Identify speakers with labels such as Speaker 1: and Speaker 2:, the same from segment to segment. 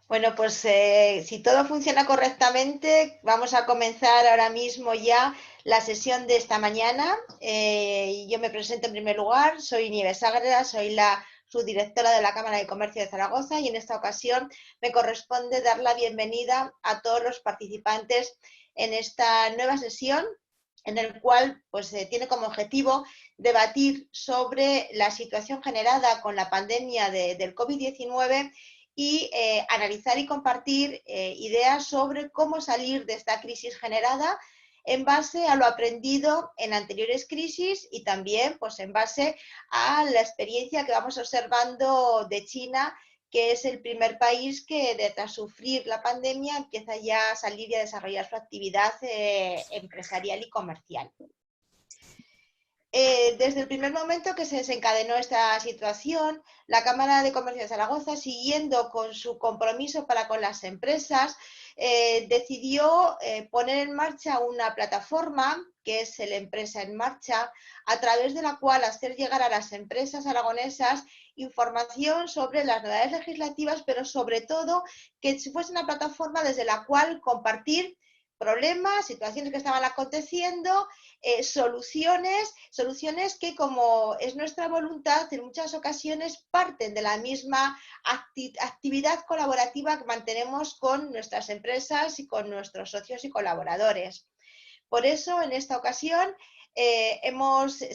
Speaker 1: Bueno, pues si todo funciona correctamente, vamos a comenzar ahora mismo ya la sesión de esta mañana. Yo me presento en primer lugar, soy Nieves Ágreda, soy la subdirectora de la Cámara de Comercio de Zaragoza y en esta ocasión me corresponde dar la bienvenida a todos los participantes en esta nueva sesión, en el cual pues, tiene como objetivo debatir sobre la situación generada con la pandemia del COVID-19 y analizar y compartir ideas sobre cómo salir de esta crisis generada en base a lo aprendido en anteriores crisis y también pues, en base a la experiencia que vamos observando de China, que es el primer país que tras sufrir la pandemia empieza ya a salir y a desarrollar su actividad empresarial y comercial. Desde el primer momento que se desencadenó esta situación, la Cámara de Comercio de Zaragoza, siguiendo con su compromiso para con las empresas, decidió poner en marcha una plataforma que es el Empresa en Marcha, a través de la cual hacer llegar a las empresas aragonesas información sobre las novedades legislativas, pero sobre todo que fuese una plataforma desde la cual compartir problemas, situaciones que estaban aconteciendo, soluciones que, como es nuestra voluntad, en muchas ocasiones parten de la misma actividad colaborativa que mantenemos con nuestras empresas y con nuestros socios y colaboradores. Por eso, en esta ocasión, se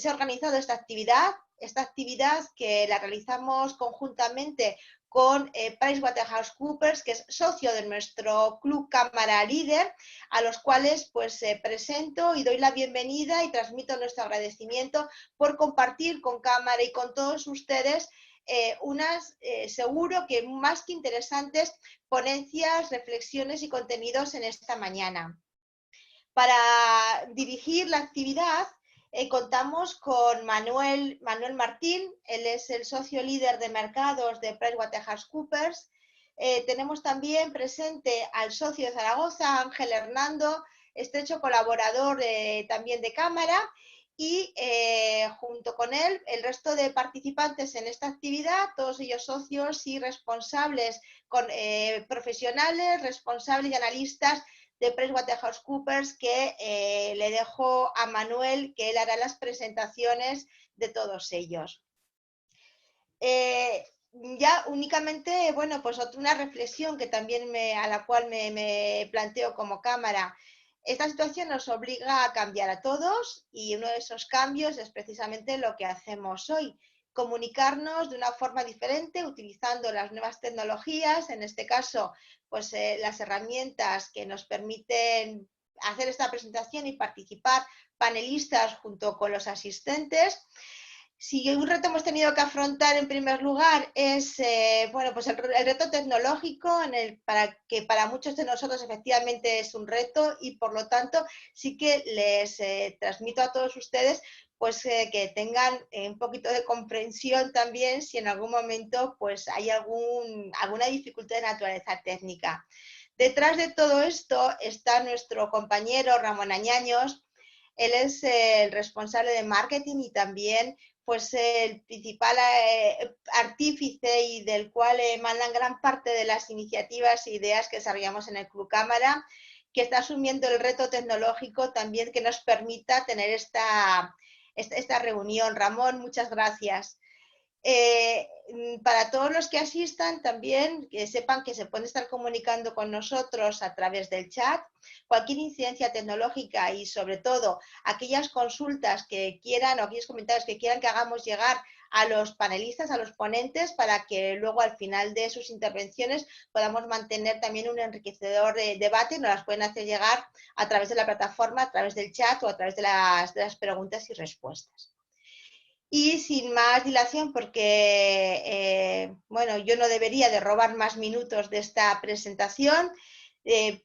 Speaker 1: ha organizado esta actividad que la realizamos conjuntamente con PricewaterhouseCoopers, que es socio de nuestro Club Cámara Líder, a los cuales pues presento y doy la bienvenida y transmito nuestro agradecimiento por compartir con Cámara y con todos ustedes unas, seguro que más que interesantes, ponencias, reflexiones y contenidos en esta mañana. Para dirigir la actividad contamos con Manuel Martín, él es el socio líder de mercados de PricewaterhouseCoopers. Tenemos también presente al socio de Zaragoza, Ángel Hernando, estrecho colaborador también de Cámara, y junto con él el resto de participantes en esta actividad, todos ellos socios y responsables, profesionales, responsables y analistas de PricewaterhouseCoopers, que le dejo a Manuel, que él hará las presentaciones de todos ellos. Ya únicamente, bueno, pues una reflexión que también a la cual me planteo como Cámara. Esta situación nos obliga a cambiar a todos y uno de esos cambios es precisamente lo que hacemos hoy. Comunicarnos de una forma diferente utilizando las nuevas tecnologías, en este caso pues las herramientas que nos permiten hacer esta presentación y participar panelistas junto con los asistentes. Si un reto hemos tenido que afrontar en primer lugar es bueno, pues el reto tecnológico, para muchos de nosotros efectivamente es un reto y por lo tanto sí que les transmito a todos ustedes pues que tengan un poquito de comprensión también si en algún momento pues hay alguna dificultad de naturaleza técnica. Detrás de todo esto está nuestro compañero Ramón Añaños. Él es el responsable de marketing y también pues el principal artífice y del cual emanan gran parte de las iniciativas e ideas que desarrollamos en el Club Cámara, que está asumiendo el reto tecnológico también que nos permita tener esta reunión. Ramón, muchas gracias. Para todos los que asistan también, que sepan que se pueden estar comunicando con nosotros a través del chat. Cualquier incidencia tecnológica y sobre todo aquellas consultas que quieran o aquellos comentarios que quieran que hagamos llegar a los panelistas, a los ponentes, para que luego al final de sus intervenciones podamos mantener también un enriquecedor debate. Nos las pueden hacer llegar a través de la plataforma, a través del chat o a través de las preguntas y respuestas. Y sin más dilación, porque bueno, yo no debería de robar más minutos de esta presentación,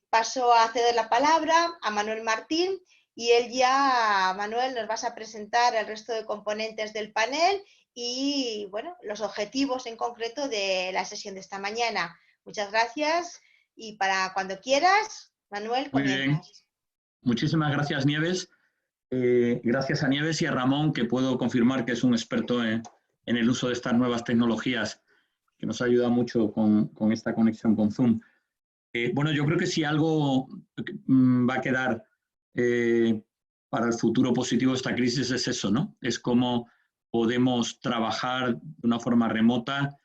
Speaker 1: paso a ceder la palabra a Manuel Martín y él ya, Manuel, nos vas a presentar el resto de componentes del panel y bueno, los objetivos en concreto de la sesión de esta mañana. Muchas gracias y para cuando quieras, Manuel,
Speaker 2: comienzas. Muy bien. Muchísimas gracias, Nieves. Gracias a Nieves y a Ramón, que puedo confirmar que es un experto en el uso de estas nuevas tecnologías, que nos ayuda mucho con esta conexión con Zoom. Bueno, yo creo que si algo va a quedar para el futuro positivo de esta crisis es eso, ¿no? Es cómo podemos trabajar de una forma remota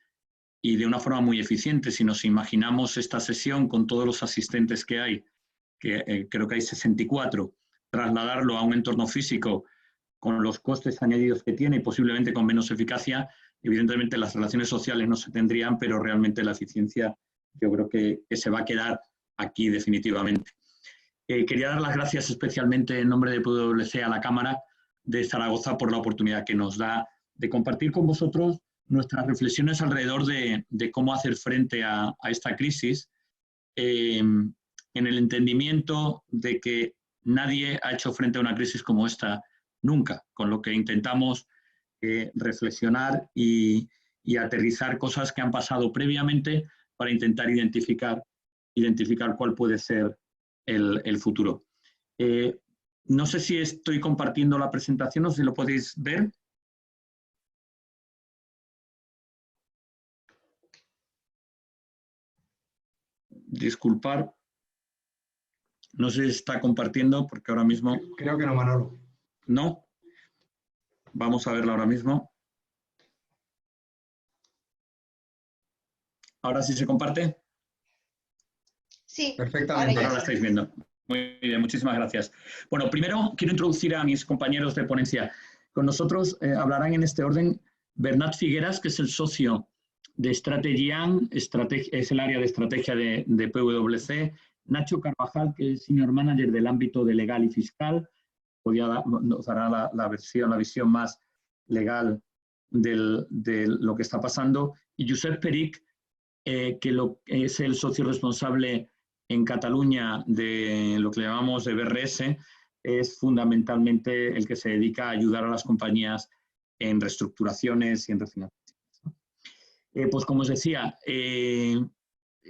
Speaker 2: y de una forma muy eficiente. Si nos imaginamos esta sesión con todos los asistentes que hay, que creo que hay 64, trasladarlo a un entorno físico con los costes añadidos que tiene y posiblemente con menos eficacia, evidentemente las relaciones sociales no se tendrían, pero realmente la eficiencia yo creo que se va a quedar aquí definitivamente. Quería dar las gracias especialmente en nombre de PwC a la Cámara de Zaragoza por la oportunidad que nos da de compartir con vosotros nuestras reflexiones alrededor de cómo hacer frente a esta crisis, en el entendimiento de que nadie ha hecho frente a una crisis como esta nunca, con lo que intentamos reflexionar y aterrizar cosas que han pasado previamente para intentar identificar cuál puede ser el futuro. No sé si estoy compartiendo la presentación o si lo podéis ver. Disculpar. No sé si está compartiendo porque ahora mismo...
Speaker 3: Creo que no, Manolo.
Speaker 2: ¿No? Vamos a verla ahora mismo. ¿Ahora sí se comparte?
Speaker 1: Sí,
Speaker 3: perfectamente.
Speaker 2: Ahora la estáis viendo. Muy bien, muchísimas gracias. Bueno, primero quiero introducir a mis compañeros de ponencia. Con nosotros hablarán en este orden Bernat Figueras, que es el socio de Strategian, es el área de estrategia de PwC, Nacho Carvajal, que es Senior Manager del ámbito de legal y fiscal, nos dará la visión más legal de lo que está pasando, y Josep Peric, que es el socio responsable en Cataluña de lo que llamamos de BRS, es fundamentalmente el que se dedica a ayudar a las compañías en reestructuraciones y en refinanciaciones. Pues como os decía,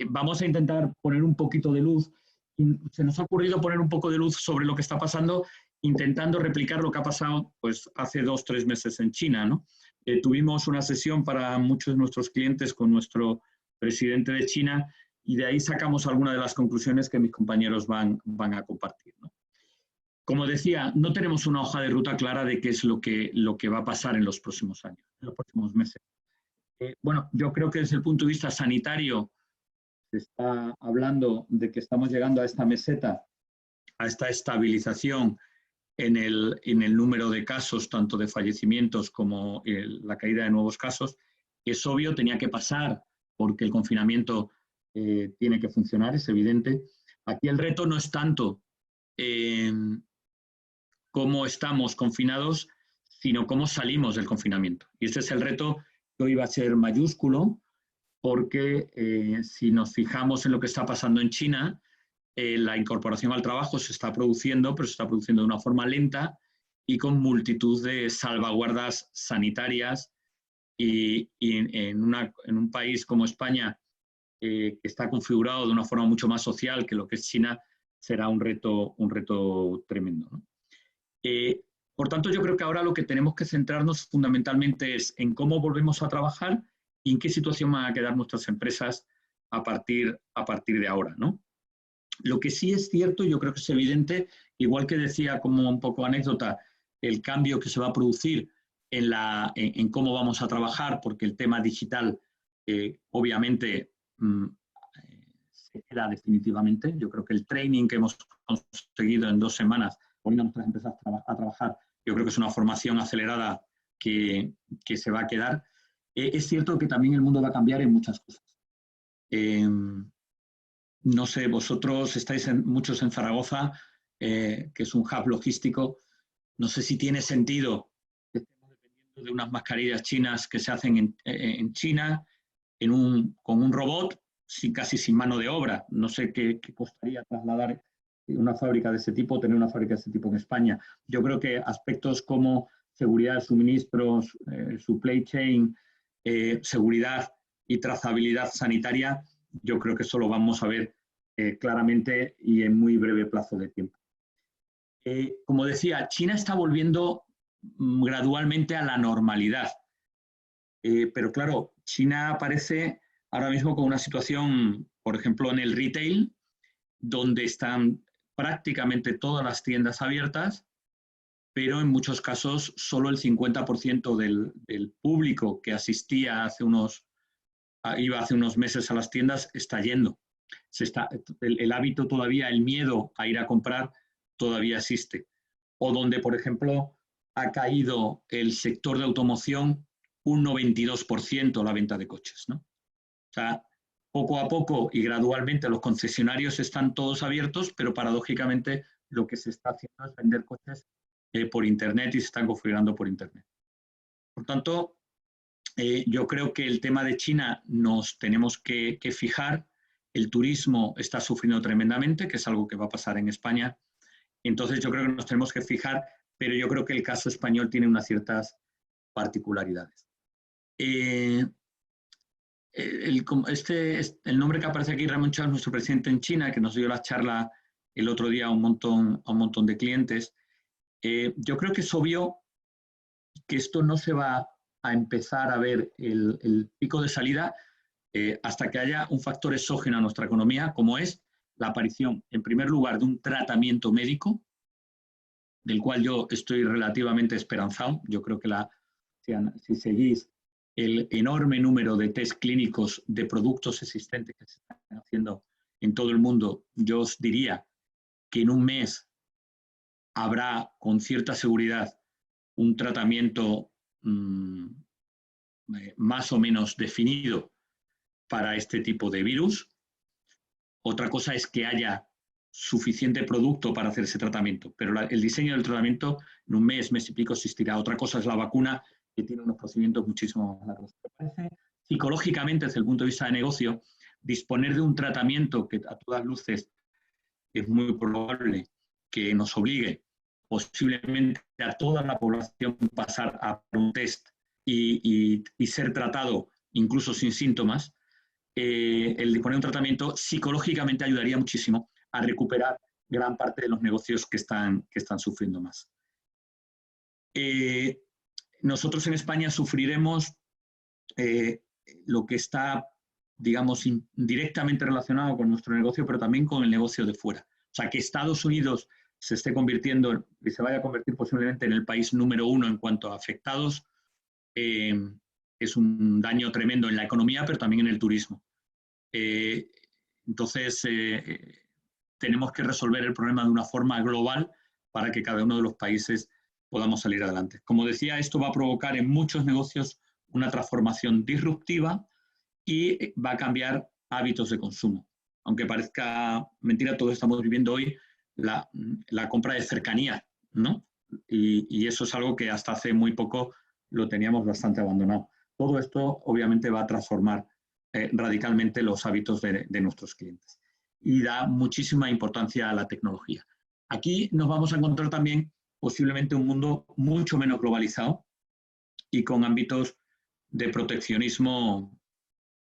Speaker 2: vamos a intentar poner un poquito de luz. Se nos ha ocurrido poner un poco de luz sobre lo que está pasando, intentando replicar lo que ha pasado pues, hace 2 o 3 meses en China, ¿no? Tuvimos una sesión para muchos de nuestros clientes con nuestro presidente de China y de ahí sacamos algunas de las conclusiones que mis compañeros van a compartir, ¿no? Como decía, no tenemos una hoja de ruta clara de qué es lo que va a pasar en los próximos años, en los próximos meses. Bueno, yo creo que desde el punto de vista sanitario se está hablando de que estamos llegando a esta meseta, a esta estabilización en el número de casos, tanto de fallecimientos como la caída de nuevos casos. Es obvio, tenía que pasar porque el confinamiento tiene que funcionar, es evidente. Aquí el reto no es tanto cómo estamos confinados, sino cómo salimos del confinamiento. Y este es el reto que hoy va a ser mayúsculo, porque si nos fijamos en lo que está pasando en China, la incorporación al trabajo se está produciendo, pero se está produciendo de una forma lenta y con multitud de salvaguardas sanitarias y en un país como España, que está configurado de una forma mucho más social que lo que es China, será un reto tremendo, ¿no? Por tanto, yo creo que ahora lo que tenemos que centrarnos fundamentalmente es en cómo volvemos a trabajar y en qué situación van a quedar nuestras empresas a partir de ahora, ¿no? Lo que sí es cierto, yo creo que es evidente, igual que decía como un poco anécdota, el cambio que se va a producir en cómo vamos a trabajar, porque el tema digital obviamente se queda definitivamente. Yo creo que el training que hemos conseguido en 2 semanas, poniendo a nuestras empresas a trabajar, yo creo que es una formación acelerada que se va a quedar. Es cierto que también el mundo va a cambiar en muchas cosas. No sé, vosotros estáis muchos en Zaragoza, que es un hub logístico. No sé si tiene sentido que estemos dependiendo de unas mascarillas chinas que se hacen en China, con un robot, casi sin mano de obra. No sé qué costaría trasladar una fábrica de ese tipo, tener una fábrica de ese tipo en España. Yo creo que aspectos como seguridad de suministros, supply chain, seguridad y trazabilidad sanitaria, yo creo que eso lo vamos a ver claramente y en muy breve plazo de tiempo. Como decía, China está volviendo gradualmente a la normalidad. Pero claro, China aparece ahora mismo con una situación, por ejemplo, en el retail, donde están prácticamente todas las tiendas abiertas, pero en muchos casos solo el 50% del público que asistía iba hace unos meses a las tiendas está yendo. El hábito todavía, el miedo a ir a comprar todavía existe. O donde, por ejemplo, ha caído el sector de automoción un 92% la venta de coches, ¿no? O sea, poco a poco y gradualmente los concesionarios están todos abiertos, pero paradójicamente lo que se está haciendo es vender coches por Internet y se están configurando por Internet. Por tanto, yo creo que el tema de China nos tenemos que fijar. El turismo está sufriendo tremendamente, que es algo que va a pasar en España. Entonces yo creo que nos tenemos que fijar, pero yo creo que el caso español tiene unas ciertas particularidades. El nombre que aparece aquí, Ramón Chao, es nuestro presidente en China, que nos dio la charla el otro día a un montón de clientes. Yo creo que es obvio que esto no se va a empezar a ver el pico de salida hasta que haya un factor exógeno a nuestra economía, como es la aparición, en primer lugar, de un tratamiento médico, del cual yo estoy relativamente esperanzado. Yo creo que si seguís el enorme número de test clínicos de productos existentes que se están haciendo en todo el mundo, yo os diría que en un mes habrá con cierta seguridad un tratamiento más o menos definido para este tipo de virus. Otra cosa es que haya suficiente producto para hacer ese tratamiento, pero el diseño del tratamiento en un mes y pico existirá. Otra cosa es la vacuna, que tiene unos procedimientos muchísimo más largos. Me parece, psicológicamente, desde el punto de vista de negocio, disponer de un tratamiento que a todas luces es muy probable que nos obligue posiblemente a toda la población pasar a un test y ser tratado incluso sin síntomas, el disponer de un tratamiento psicológicamente ayudaría muchísimo a recuperar gran parte de los negocios que están sufriendo más. Nosotros en España sufriremos lo que está, digamos, directamente relacionado con nuestro negocio, pero también con el negocio de fuera. O sea, que Estados Unidos se esté convirtiendo y se vaya a convertir posiblemente en el país número 1 en cuanto a afectados, es un daño tremendo en la economía, pero también en el turismo. Entonces, tenemos que resolver el problema de una forma global para que cada uno de los países podamos salir adelante. Como decía, esto va a provocar en muchos negocios una transformación disruptiva y va a cambiar hábitos de consumo. Aunque parezca mentira, todos estamos viviendo hoy la compra de cercanía, ¿no? Y eso es algo que hasta hace muy poco lo teníamos bastante abandonado. Todo esto obviamente va a transformar radicalmente los hábitos de nuestros clientes y da muchísima importancia a la tecnología. Aquí nos vamos a encontrar también posiblemente un mundo mucho menos globalizado y con ámbitos de proteccionismo,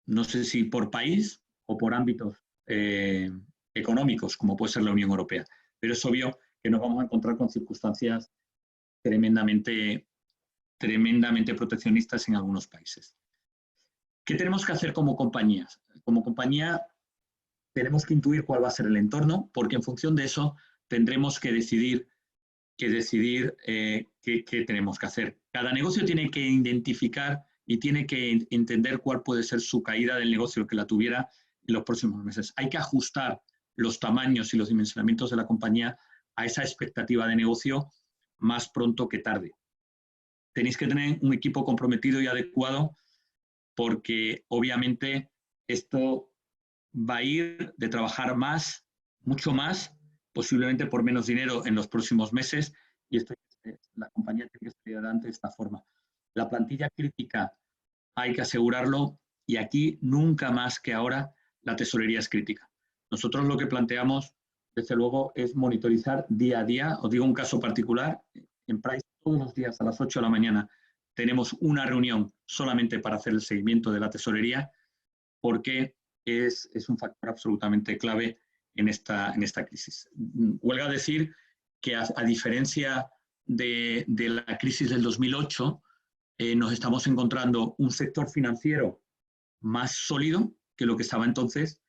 Speaker 2: no sé si por país o por ámbitos económicos, como puede ser la Unión Europea. Pero es obvio que nos vamos a encontrar con circunstancias tremendamente proteccionistas en algunos países. ¿Qué tenemos que hacer como compañías? Como compañía tenemos que intuir cuál va a ser el entorno, porque en función de eso tendremos que decidir qué tenemos que hacer. Cada negocio tiene que identificar y tiene que entender cuál puede ser su caída del negocio que la tuviera en los próximos meses. Hay que ajustar los tamaños y los dimensionamientos de la compañía a esa expectativa de negocio más pronto que tarde. Tenéis que tener un equipo comprometido y adecuado porque obviamente esto va a ir de trabajar más, mucho más, posiblemente por menos dinero en los próximos meses, y esto, la compañía tiene que salir adelante de esta forma. La plantilla crítica hay que asegurarlo, y aquí nunca más que ahora la tesorería es crítica. Nosotros lo que planteamos, desde luego, es monitorizar día a día. Os digo un caso particular, en Price todos los días a las 8 de la mañana tenemos una reunión solamente para hacer el seguimiento de la tesorería, porque es un factor absolutamente clave en esta crisis. Huelga decir que a diferencia de la crisis del 2008, nos estamos encontrando un sector financiero más sólido que lo que estaba entonces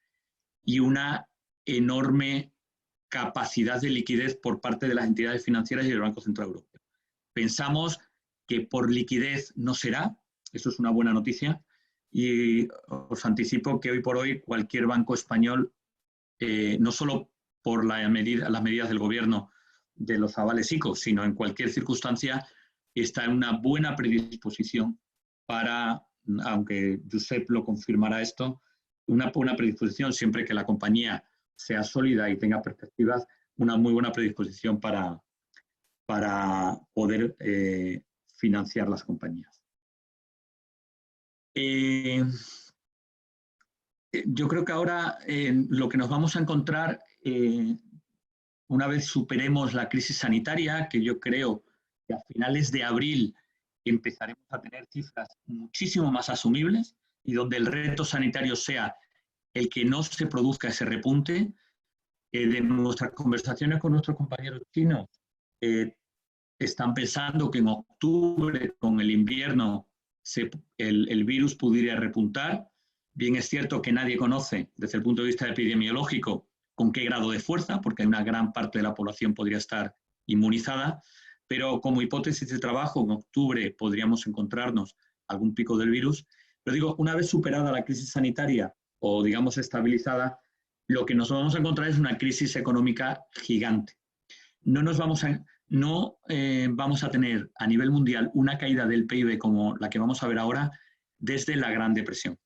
Speaker 2: y una enorme capacidad de liquidez por parte de las entidades financieras y del Banco Central Europeo. Pensamos que por liquidez no será, eso es una buena noticia, y os anticipo que hoy por hoy cualquier banco español, no solo por las medidas del gobierno de los avales ICO, sino en cualquier circunstancia, está en una buena predisposición para, aunque Josep lo confirmará esto, una buena predisposición siempre que la compañía sea sólida y tenga perspectivas, una muy buena predisposición para poder financiar las compañías. Yo creo que ahora lo que nos vamos a encontrar, una vez superemos la crisis sanitaria, que yo creo que a finales de abril empezaremos a tener cifras muchísimo más asumibles y donde el reto sanitario sea el que no se produzca ese repunte. De nuestras conversaciones con nuestros compañeros chinos, están pensando que en octubre, con el invierno, el virus pudiera repuntar. Bien es cierto que nadie conoce, desde el punto de vista epidemiológico, con qué grado de fuerza, porque una gran parte de la población podría estar inmunizada, pero como hipótesis de trabajo, en octubre podríamos encontrarnos algún pico del virus. Pero digo, una vez superada la crisis sanitaria o, digamos, estabilizada, lo que nos vamos a encontrar es una crisis económica gigante. No vamos a tener a nivel mundial una caída del PIB como la que vamos a ver ahora desde la Gran Depresión.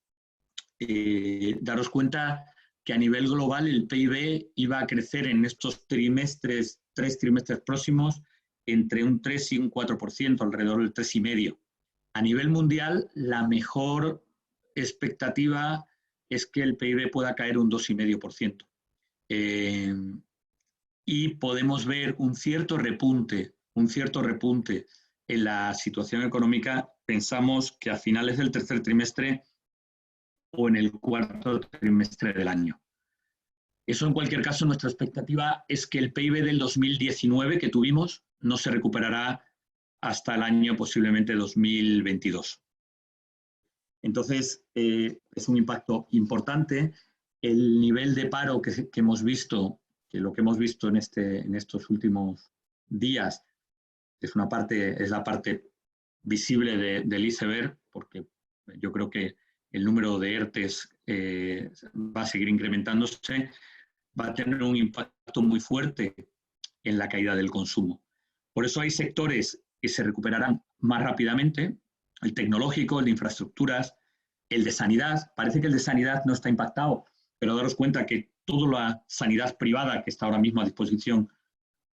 Speaker 2: Daros cuenta que a nivel global el PIB iba a crecer en estos tres trimestres próximos entre un 3 y un 4%, alrededor del 3,5%. A nivel mundial, la mejor expectativa es que el PIB pueda caer un 2,5%. Y podemos ver un cierto repunte en la situación económica, pensamos que a finales del tercer trimestre o en el cuarto trimestre del año. Eso, en cualquier caso, nuestra expectativa es que el PIB del 2019 que tuvimos no se recuperará hasta el año posiblemente 2022. Entonces, es un impacto importante. El nivel de paro que hemos visto, que lo que hemos visto en estos últimos días, es la parte visible del iceberg, porque yo creo que el número de ERTEs va a seguir incrementándose, va a tener un impacto muy fuerte en la caída del consumo. Por eso hay sectores que se recuperarán más rápidamente, el tecnológico, el de infraestructuras, el de sanidad. Parece que el de sanidad no está impactado, pero daros cuenta que toda la sanidad privada que está ahora mismo a disposición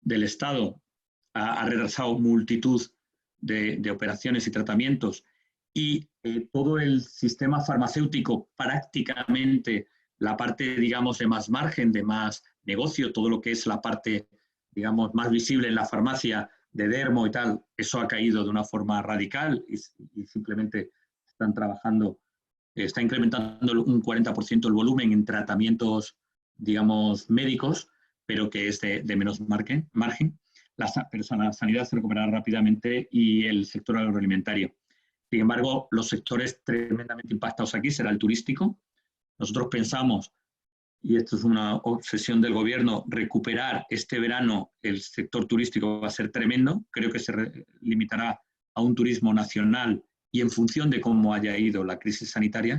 Speaker 2: del Estado ha retrasado multitud de operaciones y tratamientos, y todo el sistema farmacéutico, prácticamente la parte, digamos, de más margen, de más negocio, todo lo que es la parte, digamos, más visible en la farmacia Dermo y tal, eso ha caído de una forma radical y simplemente están trabajando, está incrementando un 40% el volumen en tratamientos, digamos, médicos, pero que es de menos margen. Pero la sanidad se recuperará rápidamente y el sector agroalimentario. Sin embargo, los sectores tremendamente impactados aquí será el turístico. Nosotros pensamos, y esto es una obsesión del gobierno, recuperar este verano el sector turístico va a ser tremendo. Creo que se limitará a un turismo nacional y en función de cómo haya ido la crisis sanitaria.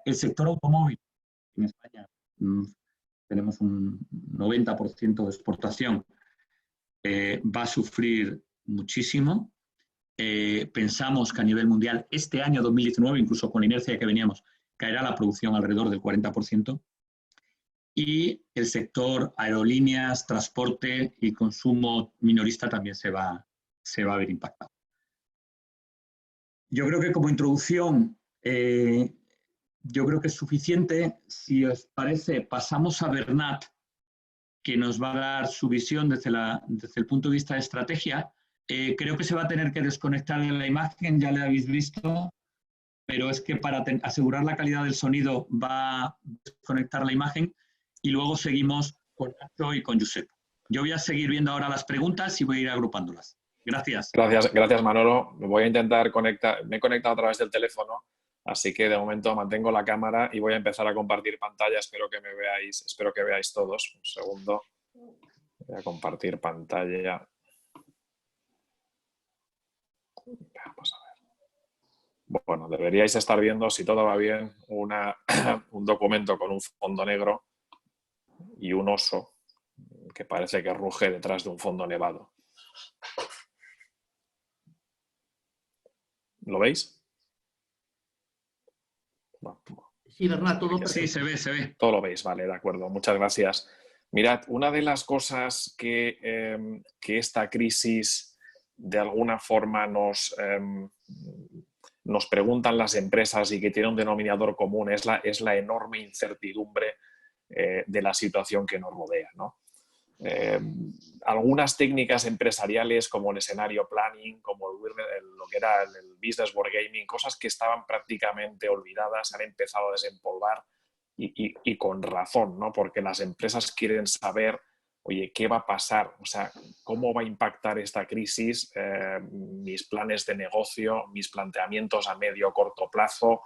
Speaker 2: El sector automóvil en España tenemos un 90% de exportación, va a sufrir muchísimo. Pensamos que a nivel mundial este año 2019, incluso con la inercia que veníamos, caerá la producción alrededor del 40%. Y el sector aerolíneas, transporte y consumo minorista también se va a ver impactado. Yo creo que como introducción, yo creo que es suficiente. Si os parece, pasamos a Bernat, que nos va a dar su visión desde el punto de vista de estrategia. Creo que se va a tener que desconectar de la imagen, ya la habéis visto, pero es que para asegurar la calidad del sonido va a desconectar la imagen y luego seguimos con Nacho y con Josep. Yo voy a seguir viendo ahora las preguntas y voy a ir agrupándolas. Gracias.
Speaker 3: Gracias Manolo. Voy a intentar conectar, me he conectado a través del teléfono, así que de momento mantengo la cámara y voy a empezar a compartir pantalla. Espero que veáis todos. Un segundo. Voy a compartir pantalla. Vamos a ver. Bueno, deberíais estar viendo, si todo va bien, un documento con un fondo negro y un oso que parece que ruge detrás de un fondo nevado. ¿Lo veis?
Speaker 4: Sí, Bernat, todo perfecto.
Speaker 2: Sí, se ve.
Speaker 3: Todo lo veis, vale, de acuerdo. Muchas gracias. Mirad, una de las cosas que esta crisis de alguna forma nos preguntan las empresas y que tiene un denominador común es la enorme incertidumbre de la situación que nos rodea, ¿no? Algunas técnicas empresariales como el escenario planning, como lo que era el business wargaming, cosas que estaban prácticamente olvidadas, han empezado a desempolvar y con razón, ¿no? Porque las empresas quieren saber, oye, ¿qué va a pasar? O sea, ¿cómo va a impactar esta crisis mis planes de negocio, mis planteamientos a medio o corto plazo,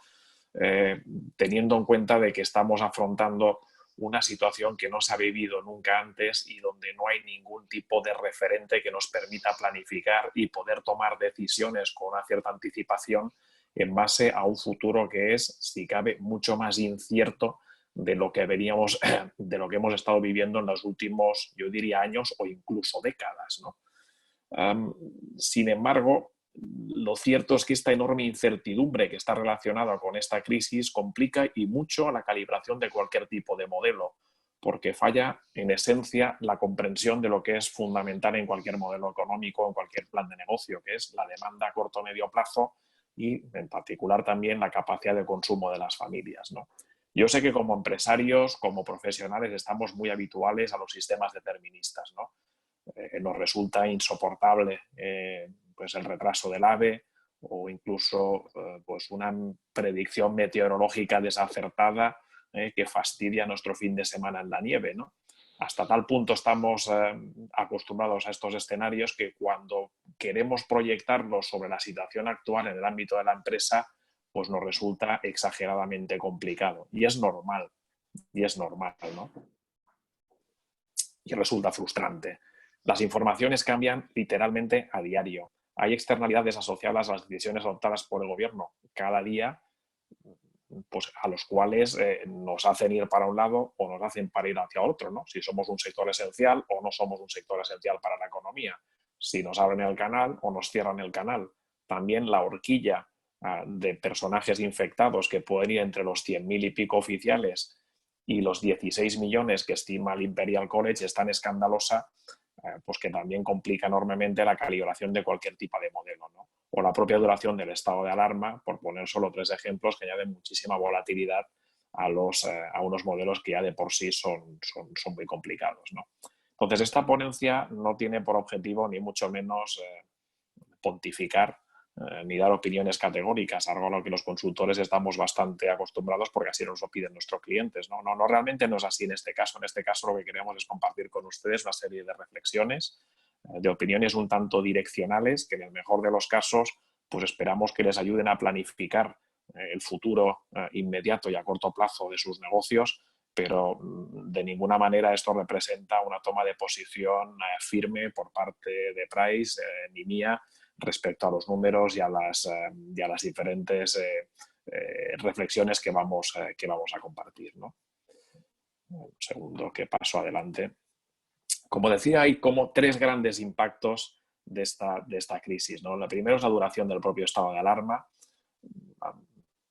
Speaker 3: teniendo en cuenta de que estamos afrontando una situación que no se ha vivido nunca antes y donde no hay ningún tipo de referente que nos permita planificar y poder tomar decisiones con una cierta anticipación en base a un futuro que es, si cabe, mucho más incierto de lo que hemos estado viviendo en los últimos, yo diría, años o incluso décadas, ¿no? Sin embargo, lo cierto es que esta enorme incertidumbre que está relacionada con esta crisis complica y mucho la calibración de cualquier tipo de modelo, porque falla en esencia la comprensión de lo que es fundamental en cualquier modelo económico, en cualquier plan de negocio, que es la demanda a corto o medio plazo y en particular también la capacidad de consumo de las familias, ¿no? Yo sé que como empresarios, como profesionales, estamos muy habituales a los sistemas deterministas, ¿no? Nos resulta insoportable pues el retraso del AVE o incluso pues una predicción meteorológica desacertada que fastidia nuestro fin de semana en la nieve, ¿no? Hasta tal punto estamos acostumbrados a estos escenarios que cuando queremos proyectarlos sobre la situación actual en el ámbito de la empresa, pues nos resulta exageradamente complicado. Y es normal, ¿no? Y resulta frustrante. Las informaciones cambian literalmente a diario. Hay externalidades asociadas a las decisiones adoptadas por el gobierno cada día, pues a los cuales nos hacen ir para un lado o nos hacen para ir hacia otro, ¿no? Si somos un sector esencial o no somos un sector esencial para la economía. Si nos abren el canal o nos cierran el canal. También la horquilla de personajes infectados que pueden ir entre los 100.000 y pico oficiales y los 16 millones que estima el Imperial College es tan escandalosa pues que también complica enormemente la calibración de cualquier tipo de modelo, ¿no? O la propia duración del estado de alarma, por poner solo 3 ejemplos que añaden muchísima volatilidad a unos modelos que ya de por sí son muy complicados, ¿no? Entonces, esta ponencia no tiene por objetivo ni mucho menos pontificar ni dar opiniones categóricas, algo a lo que los consultores estamos bastante acostumbrados porque así nos lo piden nuestros clientes. No, realmente no es así en este caso. En este caso lo que queremos es compartir con ustedes una serie de reflexiones, de opiniones un tanto direccionales, que en el mejor de los casos pues esperamos que les ayuden a planificar el futuro inmediato y a corto plazo de sus negocios, pero de ninguna manera esto representa una toma de posición firme por parte de Price ni mía respecto a los números y a las diferentes reflexiones que vamos a compartir, ¿no? Un segundo que paso adelante. Como decía, hay como 3 grandes impactos de esta crisis, ¿no? La primera es la duración del propio estado de alarma.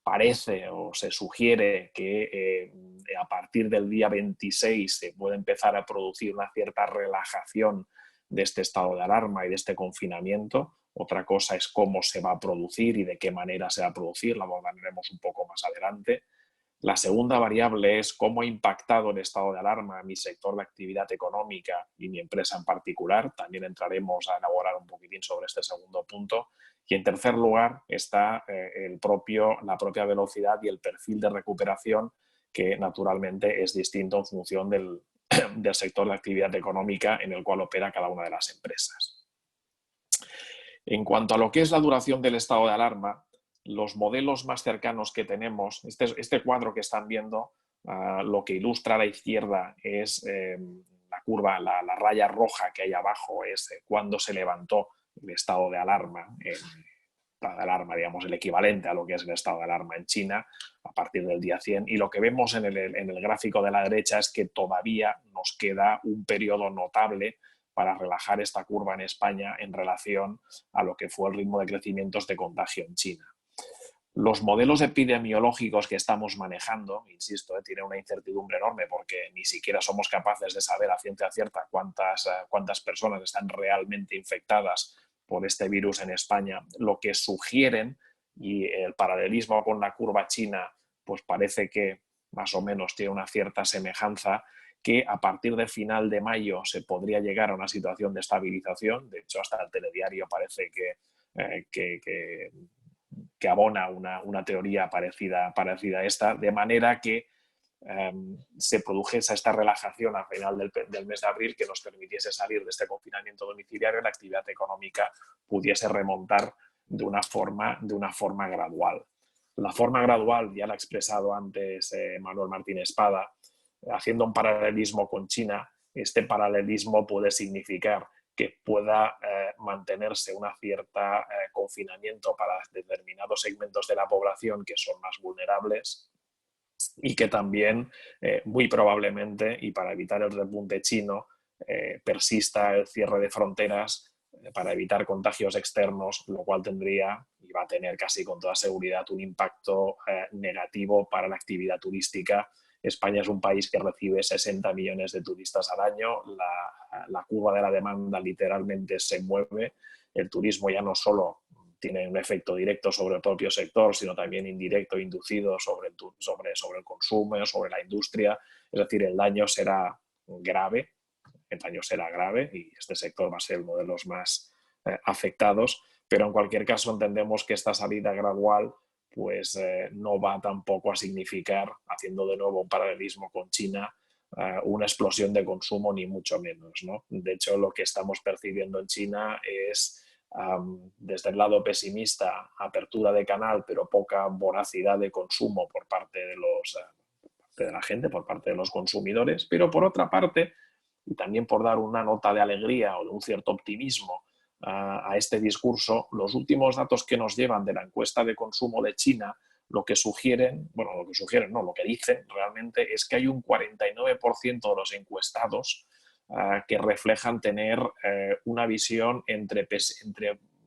Speaker 3: Parece o se sugiere que a partir del día 26 se puede empezar a producir una cierta relajación de este estado de alarma y de este confinamiento. Otra cosa es cómo se va a producir y de qué manera se va a producir, la abordaremos un poco más adelante. La segunda variable es cómo ha impactado el estado de alarma mi sector de actividad económica y mi empresa en particular. También entraremos a elaborar un poquitín sobre este segundo punto. Y en tercer lugar está la propia velocidad y el perfil de recuperación, que naturalmente es distinto en función del sector de actividad económica en el cual opera cada una de las empresas. En cuanto a lo que es la duración del estado de alarma, los modelos más cercanos que tenemos, este cuadro que están viendo, lo que ilustra a la izquierda es la curva, la raya roja que hay abajo es cuando se levantó el estado de alarma, digamos, el equivalente a lo que es el estado de alarma en China a partir del día 100. Y lo que vemos en el gráfico de la derecha es que todavía nos queda un periodo notable para relajar esta curva en España en relación a lo que fue el ritmo de crecimientos de contagio en China. Los modelos epidemiológicos que estamos manejando, insisto, tienen una incertidumbre enorme porque ni siquiera somos capaces de saber a ciencia cierta cuántas personas están realmente infectadas por este virus en España. Lo que sugieren, y el paralelismo con la curva china, pues parece que más o menos tiene una cierta semejanza, que a partir de final de mayo se podría llegar a una situación de estabilización. De hecho, hasta el telediario parece que abona una teoría parecida a esta, de manera que se produjese esta relajación al final del mes de abril que nos permitiese salir de este confinamiento domiciliario y la actividad económica pudiese remontar de una forma gradual. La forma gradual ya la ha expresado antes Manuel Martín Espada, haciendo un paralelismo con China. Este paralelismo puede significar que pueda mantenerse una cierta confinamiento para determinados segmentos de la población que son más vulnerables y que también muy probablemente, y para evitar el repunte chino, persista el cierre de fronteras para evitar contagios externos, lo cual tendría y va a tener casi con toda seguridad un impacto negativo para la actividad turística. España es un país que recibe 60 millones de turistas al año, la curva de la demanda literalmente se mueve, el turismo ya no solo tiene un efecto directo sobre el propio sector, sino también indirecto, inducido sobre el consumo, sobre la industria, es decir, el daño será grave y este sector va a ser uno de los más afectados, pero en cualquier caso entendemos que esta salida gradual pues no va tampoco a significar, haciendo de nuevo un paralelismo con China, una explosión de consumo ni mucho menos, ¿no? De hecho, lo que estamos percibiendo en China es, desde el lado pesimista, apertura de canal, pero poca voracidad de consumo por parte de la gente, por parte de los consumidores, pero por otra parte, y también por dar una nota de alegría o de un cierto optimismo a este discurso, los últimos datos que nos llevan de la encuesta de consumo de China, lo que dicen realmente es que hay un 49% de los encuestados que reflejan tener una visión entre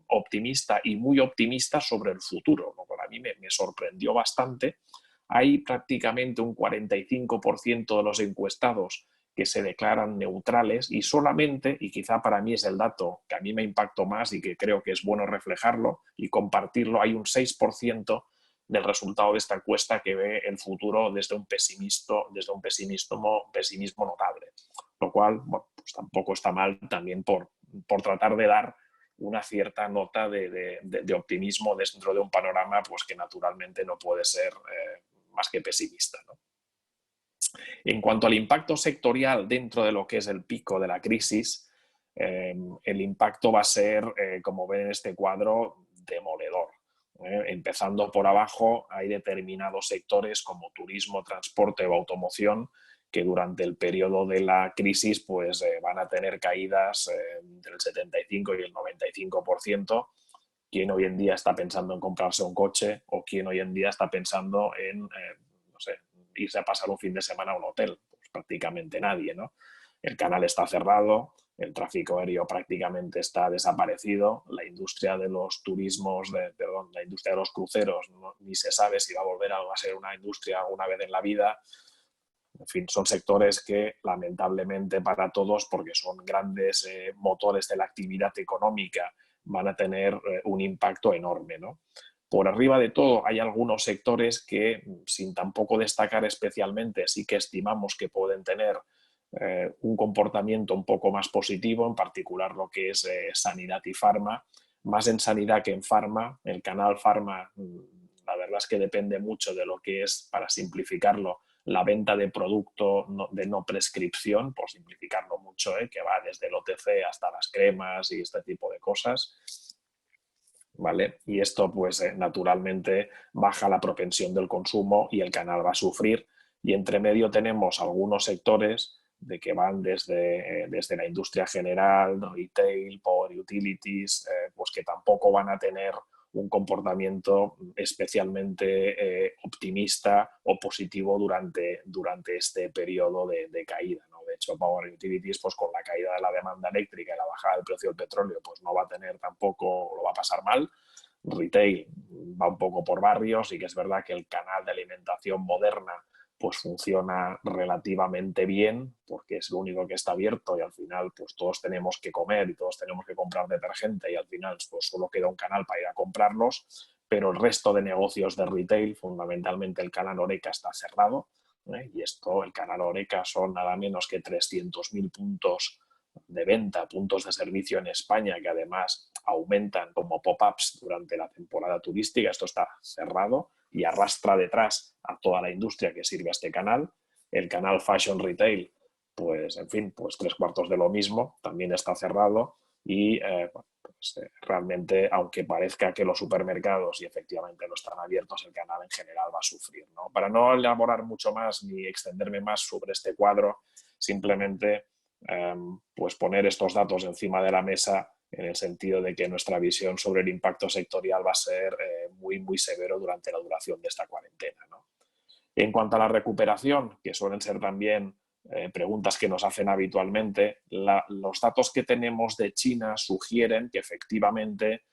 Speaker 3: optimista y muy optimista sobre el futuro, lo cual a mí me sorprendió bastante. Hay prácticamente un 45% de los encuestados que se declaran neutrales y solamente, y quizá para mí es el dato que a mí me impactó más y que creo que es bueno reflejarlo y compartirlo, hay un 6% del resultado de esta encuesta que ve el futuro desde un pesimismo notable. Lo cual, bueno, pues tampoco está mal también por tratar de dar una cierta nota de optimismo dentro de un panorama pues, que naturalmente no puede ser más que pesimista, ¿no? En cuanto al impacto sectorial dentro de lo que es el pico de la crisis, el impacto va a ser, como ven en este cuadro, demoledor. Empezando por abajo, hay determinados sectores como turismo, transporte o automoción que durante el periodo de la crisis pues, van a tener caídas entre el 75 y el 95%. ¿Quién hoy en día está pensando en comprarse un coche o quién hoy en día está pensando en, no sé, irse a pasar un fin de semana a un hotel? Pues prácticamente nadie, ¿no? El canal está cerrado, el tráfico aéreo prácticamente está desaparecido, la industria de los turismos, la industria de los cruceros, ni se sabe si va a volver a ser una industria alguna vez en la vida. En fin, son sectores que lamentablemente para todos, porque son grandes motores de la actividad económica, van a tener un impacto enorme, ¿no? Por arriba de todo hay algunos sectores que, sin tampoco destacar especialmente, sí que estimamos que pueden tener un comportamiento un poco más positivo, en particular lo que es sanidad y farma, más en sanidad que en farma. El canal farma, la verdad es que depende mucho de lo que es, para simplificarlo, la venta de producto de no prescripción, por simplificarlo mucho, que va desde el OTC hasta las cremas y este tipo de cosas, ¿vale? Y esto, pues, naturalmente baja la propensión del consumo y el canal va a sufrir. Y entre medio tenemos algunos sectores de que van desde la industria general, retail, power utilities, pues que tampoco van a tener un comportamiento especialmente optimista o positivo durante este periodo de caída, ¿no? De hecho, Power Utilities, pues con la caída de la demanda eléctrica y la bajada del precio del petróleo, pues no va a tener tampoco, lo va a pasar mal. Retail va un poco por barrios y que es verdad que el canal de alimentación moderna pues funciona relativamente bien porque es lo único que está abierto y al final pues todos tenemos que comer y todos tenemos que comprar detergente y al final pues solo queda un canal para ir a comprarlos, pero el resto de negocios de retail, fundamentalmente el canal Horeca, está cerrado, y esto, el canal Horeca son nada menos que 300.000 puntos de venta, puntos de servicio en España que además aumentan como pop-ups durante la temporada turística. Esto está cerrado y arrastra detrás a toda la industria que sirve a este canal. El canal Fashion Retail, pues en fin, pues 3/4 de lo mismo, también está cerrado y pues, realmente, aunque parezca que los supermercados y efectivamente no están abiertos, el canal en general va a sufrir, ¿no? Para no elaborar mucho más ni extenderme más sobre este cuadro, simplemente pues poner estos datos encima de la mesa en el sentido de que nuestra visión sobre el impacto sectorial va a ser muy, muy severo durante la duración de esta cuarentena, ¿no? En cuanto a la recuperación, que suelen ser también preguntas que nos hacen habitualmente, los datos que tenemos de China sugieren que efectivamente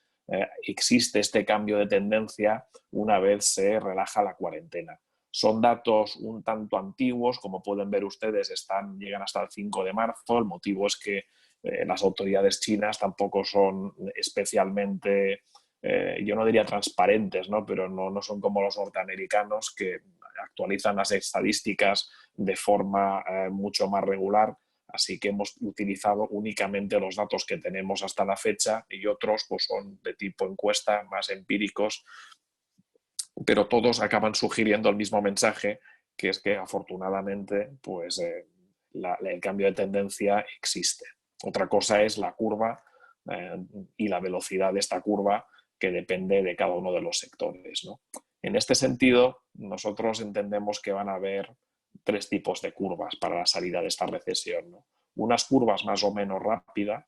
Speaker 3: existe este cambio de tendencia una vez se relaja la cuarentena. Son datos un tanto antiguos, como pueden ver ustedes, llegan hasta el 5 de marzo. El motivo es que las autoridades chinas tampoco son especialmente, yo no diría transparentes, ¿no? Pero no son como los norteamericanos que actualizan las estadísticas de forma mucho más regular. Así que hemos utilizado únicamente los datos que tenemos hasta la fecha y otros pues, son de tipo encuesta, más empíricos, pero todos acaban sugiriendo el mismo mensaje, que es que afortunadamente pues, el cambio de tendencia existe. Otra cosa es la curva y la velocidad de esta curva, que depende de cada uno de los sectores, ¿no? En este sentido, nosotros entendemos que van a haber 3 tipos de curvas para la salida de esta recesión, ¿no? Unas curvas más o menos rápidas,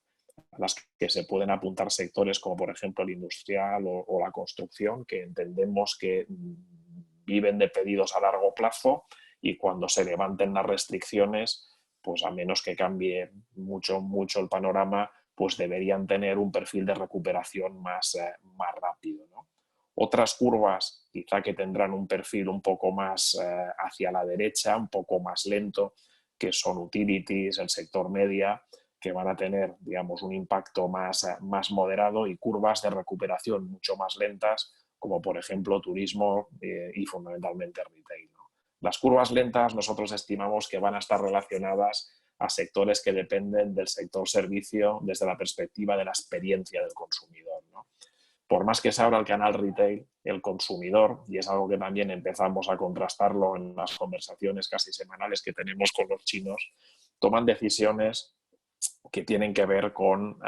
Speaker 3: a las que se pueden apuntar sectores como por ejemplo el industrial o la construcción, que entendemos que viven de pedidos a largo plazo y cuando se levanten las restricciones, pues a menos que cambie mucho, mucho el panorama, pues deberían tener un perfil de recuperación más rápido, ¿no? Otras curvas quizá que tendrán un perfil un poco más hacia la derecha, un poco más lento, que son utilities, el sector media, que van a tener, digamos, un impacto más moderado, y curvas de recuperación mucho más lentas, como por ejemplo turismo y fundamentalmente retail, ¿no? Las curvas lentas nosotros estimamos que van a estar relacionadas a sectores que dependen del sector servicio desde la perspectiva de la experiencia del consumidor, ¿no? Por más que se abra el canal retail, el consumidor, y es algo que también empezamos a contrastarlo en las conversaciones casi semanales que tenemos con los chinos, toman decisiones que tienen que ver con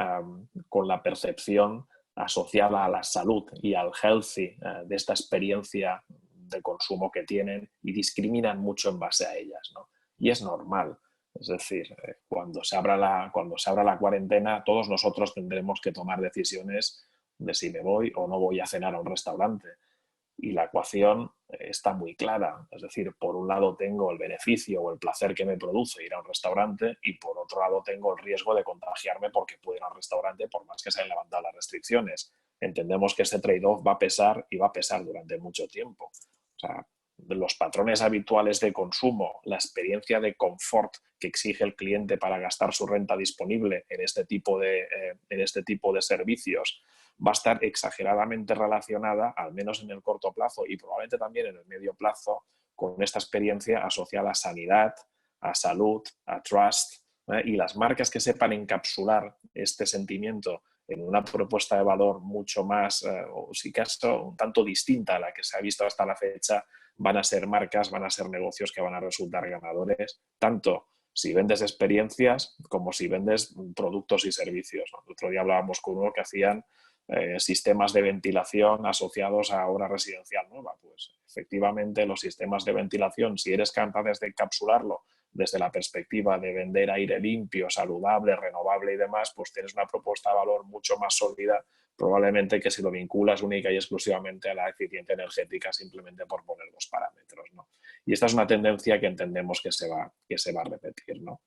Speaker 3: la percepción asociada a la salud y al healthy de esta experiencia de consumo que tienen y discriminan mucho en base a ellas, ¿no? Y es normal. Es decir, cuando se abra la cuarentena, todos nosotros tendremos que tomar decisiones de si me voy o no voy a cenar a un restaurante. Y la ecuación está muy clara. Es decir, por un lado tengo el beneficio o el placer que me produce ir a un restaurante y por otro lado tengo el riesgo de contagiarme porque puedo ir a un restaurante por más que se hayan levantado las restricciones. Entendemos que ese trade-off va a pesar y va a pesar durante mucho tiempo. O sea, los patrones habituales de consumo, la experiencia de confort que exige el cliente para gastar su renta disponible en este tipo de servicios, va a estar exageradamente relacionada, al menos en el corto plazo y probablemente también en el medio plazo, con esta experiencia asociada a sanidad, a salud, a trust, y las marcas que sepan encapsular este sentimiento en una propuesta de valor mucho más, o si acaso, un tanto distinta a la que se ha visto hasta la fecha, van a ser marcas, van a ser negocios que van a resultar ganadores, tanto si vendes experiencias como si vendes productos y servicios, ¿no? El otro día hablábamos con uno que hacían sistemas de ventilación asociados a obra residencial nueva. Pues efectivamente los sistemas de ventilación, si eres capaz de encapsularlo desde la perspectiva de vender aire limpio, saludable, renovable y demás, pues tienes una propuesta de valor mucho más sólida probablemente que si lo vinculas única y exclusivamente a la eficiencia energética simplemente por poner los parámetros, ¿no? Y esta es una tendencia que entendemos que se va a repetir, ¿no?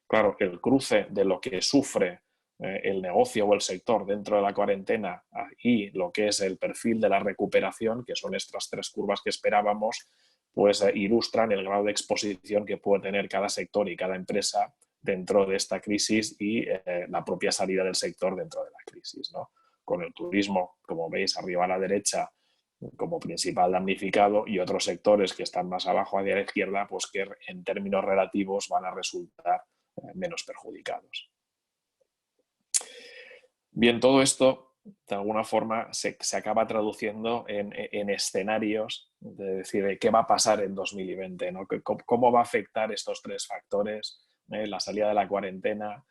Speaker 3: Claro, el cruce de lo que sufre el negocio o el sector dentro de la cuarentena y lo que es el perfil de la recuperación, que son estas tres curvas que esperábamos, pues ilustran el grado de exposición que puede tener cada sector y cada empresa dentro de esta crisis y la propia salida del sector dentro de la crisis, ¿no? Con el turismo, como veis arriba a la derecha, como principal damnificado y otros sectores que están más abajo hacia la izquierda, pues que en términos relativos van a resultar menos perjudicados. Bien, todo esto de alguna forma se acaba traduciendo en escenarios de decir qué va a pasar en 2020, ¿no? ¿Cómo va a afectar estos tres factores, la salida de la cuarentena,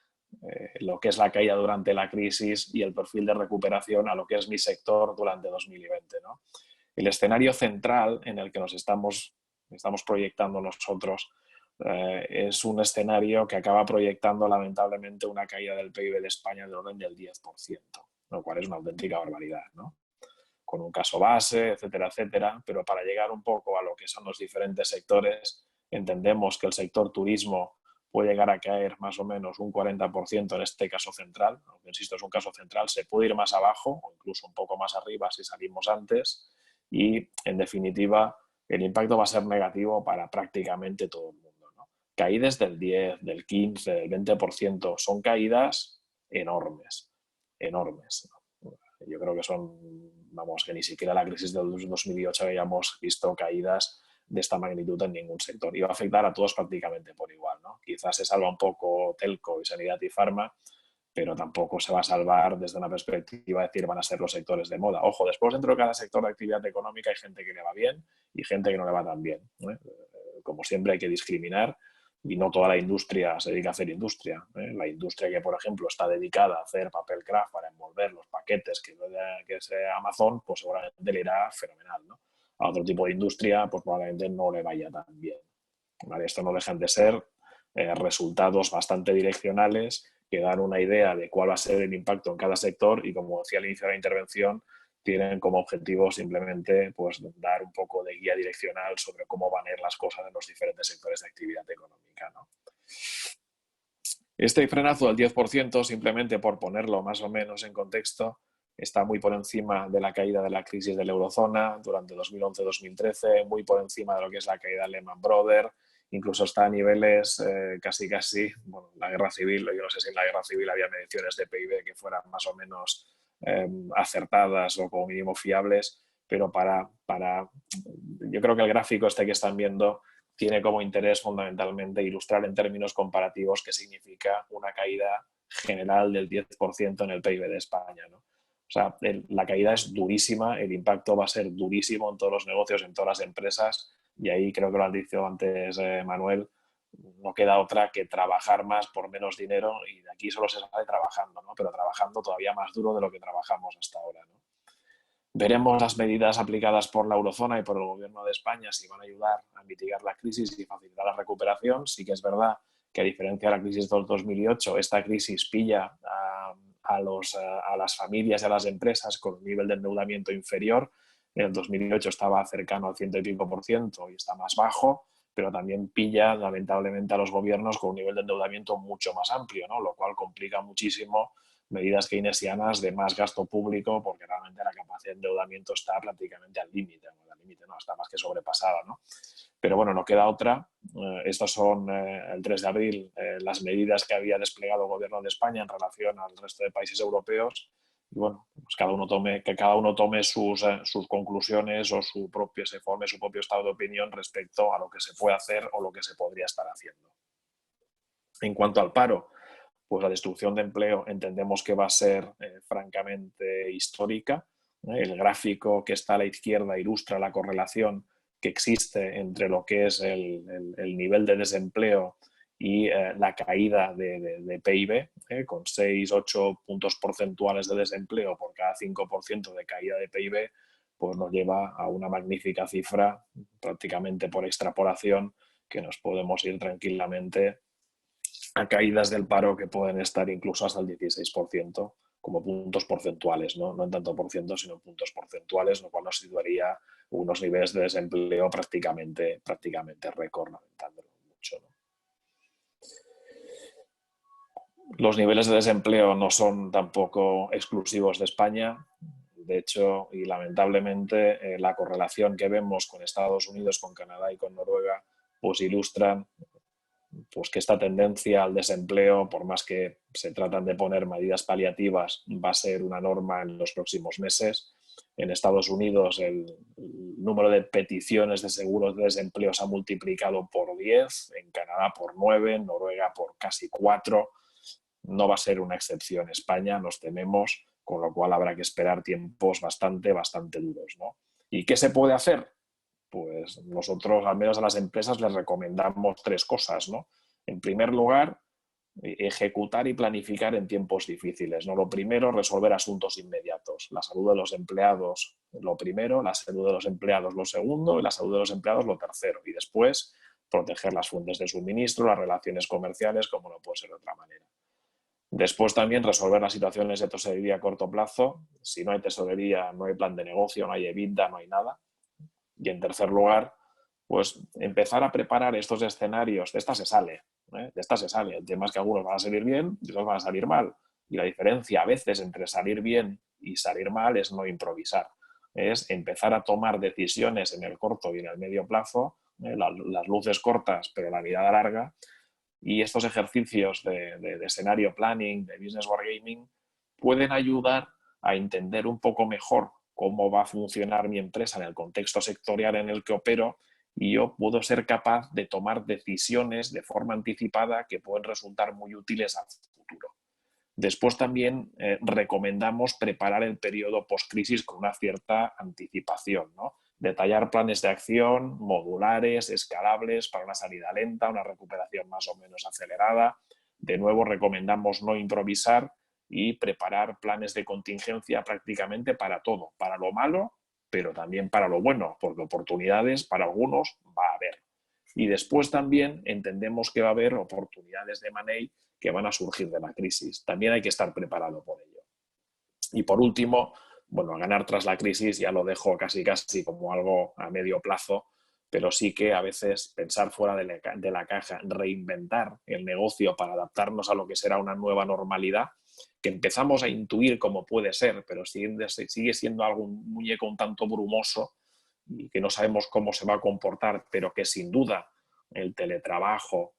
Speaker 3: lo que es la caída durante la crisis y el perfil de recuperación a lo que es mi sector durante 2020, ¿no? El escenario central en el que nos estamos proyectando nosotros es un escenario que acaba proyectando lamentablemente una caída del PIB de España del orden del 10%, lo cual es una auténtica barbaridad, ¿no? Con un caso base, etcétera, etcétera, pero para llegar un poco a lo que son los diferentes sectores, entendemos que el sector turismo puede llegar a caer más o menos un 40% en este caso central, aunque insisto es un caso central, se puede ir más abajo o incluso un poco más arriba si salimos antes y en definitiva el impacto va a ser negativo para prácticamente todo el mundo. Caídas del 10, del 15, del 20%, son caídas enormes, enormes. Yo creo que son, vamos, que ni siquiera la crisis del 2008 habíamos visto caídas de esta magnitud en ningún sector. Y va a afectar a todos prácticamente por igual, ¿no? Quizás se salva un poco telco y sanidad y farma, pero tampoco se va a salvar desde una perspectiva de decir van a ser los sectores de moda. Ojo, después dentro de cada sector de actividad económica hay gente que le va bien y gente que no le va tan bien, ¿eh? Como siempre hay que discriminar y no toda la industria se dedica a hacer industria, ¿eh? La industria que, por ejemplo, está dedicada a hacer papel craft para envolver los paquetes que es Amazon, pues seguramente le irá fenomenal, ¿no? A otro tipo de industria, pues probablemente no le vaya tan bien, ¿vale? Esto no dejan de ser resultados bastante direccionales que dan una idea de cuál va a ser el impacto en cada sector y, como decía al inicio de la intervención, tienen como objetivo simplemente pues, dar un poco de guía direccional sobre cómo van a ir las cosas en los diferentes sectores de actividad económica, ¿no? Este frenazo del 10%, simplemente por ponerlo más o menos en contexto, está muy por encima de la caída de la crisis de la eurozona durante 2011-2013, muy por encima de lo que es la caída de Lehman Brothers, incluso está a niveles casi, bueno, la guerra civil, yo no sé si en la guerra civil había mediciones de PIB que fueran más o menos acertadas o como mínimo fiables, pero yo creo que el gráfico este que están viendo tiene como interés fundamentalmente ilustrar en términos comparativos qué significa una caída general del 10% en el PIB de España, ¿no? O sea, la caída es durísima, el impacto va a ser durísimo en todos los negocios, en todas las empresas, y ahí creo que lo has dicho antes, Manuel, no queda otra que trabajar más por menos dinero, y de aquí solo se sale trabajando, ¿no? Pero trabajando todavía más duro de lo que trabajamos hasta ahora, ¿no? Veremos las medidas aplicadas por la eurozona y por el Gobierno de España si van a ayudar a mitigar la crisis y facilitar la recuperación. Sí que es verdad que, a diferencia de la crisis del 2008, esta crisis pilla a las familias y a las empresas con un nivel de endeudamiento inferior. En el 2008 estaba cercano al 100 y pico % y está más bajo, pero también pilla lamentablemente a los gobiernos con un nivel de endeudamiento mucho más amplio, ¿no? Lo cual complica muchísimo medidas keynesianas de más gasto público, porque realmente la capacidad de endeudamiento está prácticamente al límite, no, está más que sobrepasada, ¿no? Pero bueno, no queda otra. Estos son, el 3 de abril, las medidas que había desplegado el Gobierno de España en relación al resto de países europeos. Y bueno, pues que cada uno tome sus conclusiones o se forme su propio estado de opinión respecto a lo que se puede hacer o lo que se podría estar haciendo. En cuanto al paro, pues la destrucción de empleo entendemos que va a ser francamente histórica. El gráfico que está a la izquierda ilustra la correlación que existe entre lo que es el nivel de desempleo y la caída de PIB, con 6-8 puntos porcentuales de desempleo por cada 5% de caída de PIB, pues nos lleva a una magnífica cifra, prácticamente por extrapolación, que nos podemos ir tranquilamente a caídas del paro que pueden estar incluso hasta el 16%, como puntos porcentuales, no en tanto por ciento, sino en puntos porcentuales, lo cual nos situaría unos niveles de desempleo prácticamente récord, lamentándolo mucho, ¿no? Los niveles de desempleo no son tampoco exclusivos de España. De hecho, y lamentablemente, la correlación que vemos con Estados Unidos, con Canadá y con Noruega, pues ilustran pues que esta tendencia al desempleo, por más que se tratan de poner medidas paliativas, va a ser una norma en los próximos meses. En Estados Unidos el número de peticiones de seguros de desempleo se ha multiplicado por 10, en Canadá por 9, en Noruega por casi 4. No va a ser una excepción España, nos tememos, con lo cual habrá que esperar tiempos bastante duros, ¿no? ¿Y qué se puede hacer? Pues nosotros, al menos a las empresas, les recomendamos 3 cosas, ¿no? En primer lugar, ejecutar y planificar en tiempos difíciles, ¿no? Lo primero, resolver asuntos inmediatos. La salud de los empleados, lo primero, la salud de los empleados, lo segundo, y la salud de los empleados, lo tercero. Y después, proteger las fuentes de suministro, las relaciones comerciales, como no puede ser de otra manera. Después también resolver las situaciones de tesorería a corto plazo. Si no hay tesorería, no hay plan de negocio, no hay EBITDA, no hay nada. Y en tercer lugar, pues empezar a preparar estos escenarios. De esta se sale, de esta se sale. El tema es que algunos van a salir bien y otros van a salir mal. Y la diferencia a veces entre salir bien y salir mal es no improvisar. Es empezar a tomar decisiones en el corto y en el medio plazo, las luces cortas pero la mirada larga. Y estos ejercicios de escenario planning, de business wargaming, pueden ayudar a entender un poco mejor cómo va a funcionar mi empresa en el contexto sectorial en el que opero, y yo puedo ser capaz de tomar decisiones de forma anticipada que pueden resultar muy útiles al futuro. Después también recomendamos preparar el periodo post-crisis con una cierta anticipación, ¿no? Detallar planes de acción modulares, escalables, para una salida lenta, una recuperación más o menos acelerada. De nuevo, recomendamos no improvisar y preparar planes de contingencia prácticamente para todo, para lo malo, pero también para lo bueno, porque oportunidades para algunos va a haber. Y después también entendemos que va a haber oportunidades de money que van a surgir de la crisis. También hay que estar preparado por ello. Y por último, bueno, ganar tras la crisis ya lo dejo casi como algo a medio plazo, pero sí que a veces pensar fuera de la caja, reinventar el negocio para adaptarnos a lo que será una nueva normalidad, que empezamos a intuir cómo puede ser, pero sigue siendo algún muñeco un tanto brumoso y que no sabemos cómo se va a comportar, pero que sin duda el teletrabajo,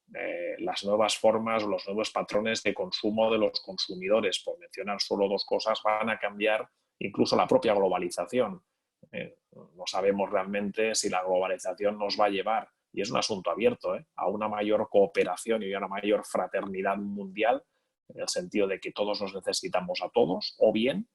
Speaker 3: las nuevas formas, los nuevos patrones de consumo de los consumidores, por mencionar solo 2 cosas, van a cambiar incluso la propia globalización. No sabemos realmente si la globalización nos va a llevar y es un asunto abierto, a una mayor cooperación y a una mayor fraternidad mundial, en el sentido de que todos nos necesitamos a todos, o bien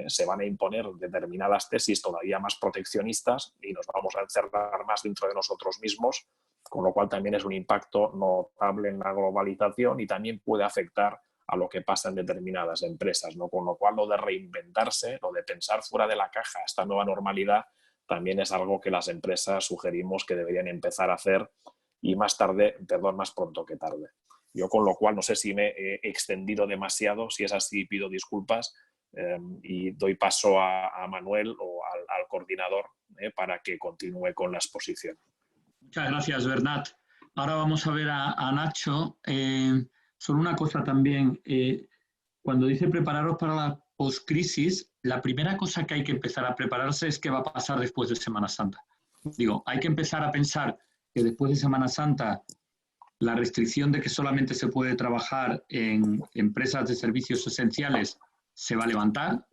Speaker 3: se van a imponer determinadas tesis todavía más proteccionistas y nos vamos a encerrar más dentro de nosotros mismos, con lo cual también es un impacto notable en la globalización y también puede afectar a lo que pasa en determinadas empresas, ¿no? Con lo cual lo de reinventarse, lo de pensar fuera de la caja, esta nueva normalidad, también es algo que las empresas sugerimos que deberían empezar a hacer y más pronto que tarde. Yo con lo cual no sé si me he extendido demasiado, si es así pido disculpas y doy paso a Manuel o al coordinador para que continúe con la exposición.
Speaker 2: Muchas gracias, Bernat. Ahora vamos a ver a Nacho. Solo una cosa también, cuando dice prepararos para la postcrisis, la primera cosa que hay que empezar a prepararse es qué va a pasar después de Semana Santa. Digo, hay que empezar a pensar que después de Semana Santa la restricción de que solamente se puede trabajar en empresas de servicios esenciales se va a levantar.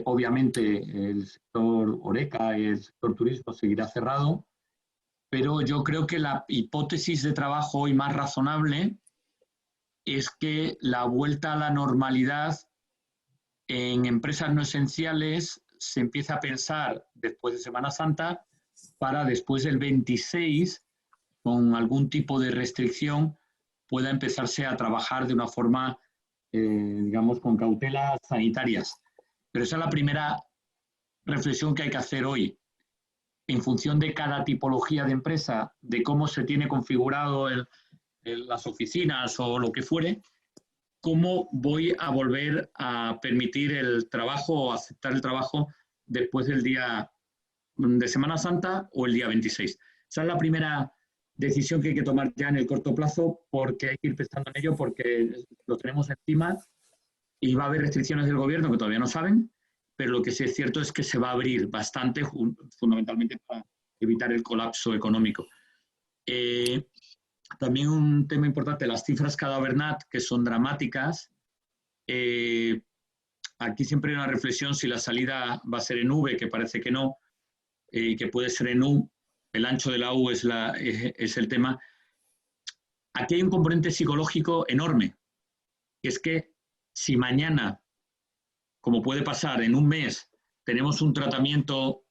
Speaker 2: Obviamente el sector Horeca y el sector turismo seguirá cerrado, pero yo creo que la hipótesis de trabajo hoy más razonable es que la vuelta a la normalidad en empresas no esenciales se empieza a pensar después de Semana Santa para después del 26, con algún tipo de restricción, pueda empezarse a trabajar de una forma, digamos, con cautelas sanitarias. Pero esa es la primera reflexión que hay que hacer hoy. En función de cada tipología de empresa, de cómo se tiene configurado las oficinas o lo que fuere, cómo voy a volver a permitir el trabajo o aceptar el trabajo después del día de Semana Santa o el día 26. Esa es la primera decisión que hay que tomar ya en el corto plazo, porque hay que ir pensando en ello, porque lo tenemos encima y va a haber restricciones del gobierno que todavía no saben, pero lo que sí es cierto es que se va a abrir bastante, fundamentalmente para evitar el colapso económico. También un tema importante, las cifras cada Bernat, que son dramáticas. Aquí siempre hay una reflexión si la salida va a ser en V, que parece que no, que puede ser en U. El ancho de la U es el tema. Aquí hay un componente psicológico enorme, que es que si mañana, como puede pasar en un mes, tenemos un tratamiento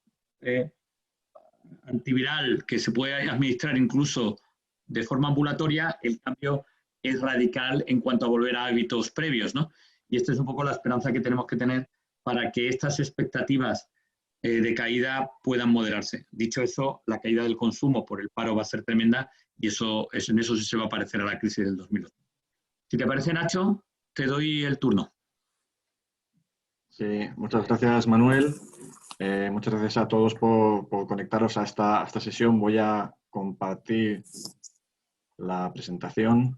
Speaker 2: antiviral que se puede administrar incluso de forma ambulatoria, el cambio es radical en cuanto a volver a hábitos previos, ¿no? Y esta es un poco la esperanza que tenemos que tener para que estas expectativas de caída puedan moderarse. Dicho eso, la caída del consumo por el paro va a ser tremenda y en eso sí se va a parecer a la crisis del 2008. Si te parece, Nacho, te doy el turno.
Speaker 5: Sí, muchas gracias, Manuel. Muchas gracias a todos por conectaros a esta sesión. Voy a compartir la presentación.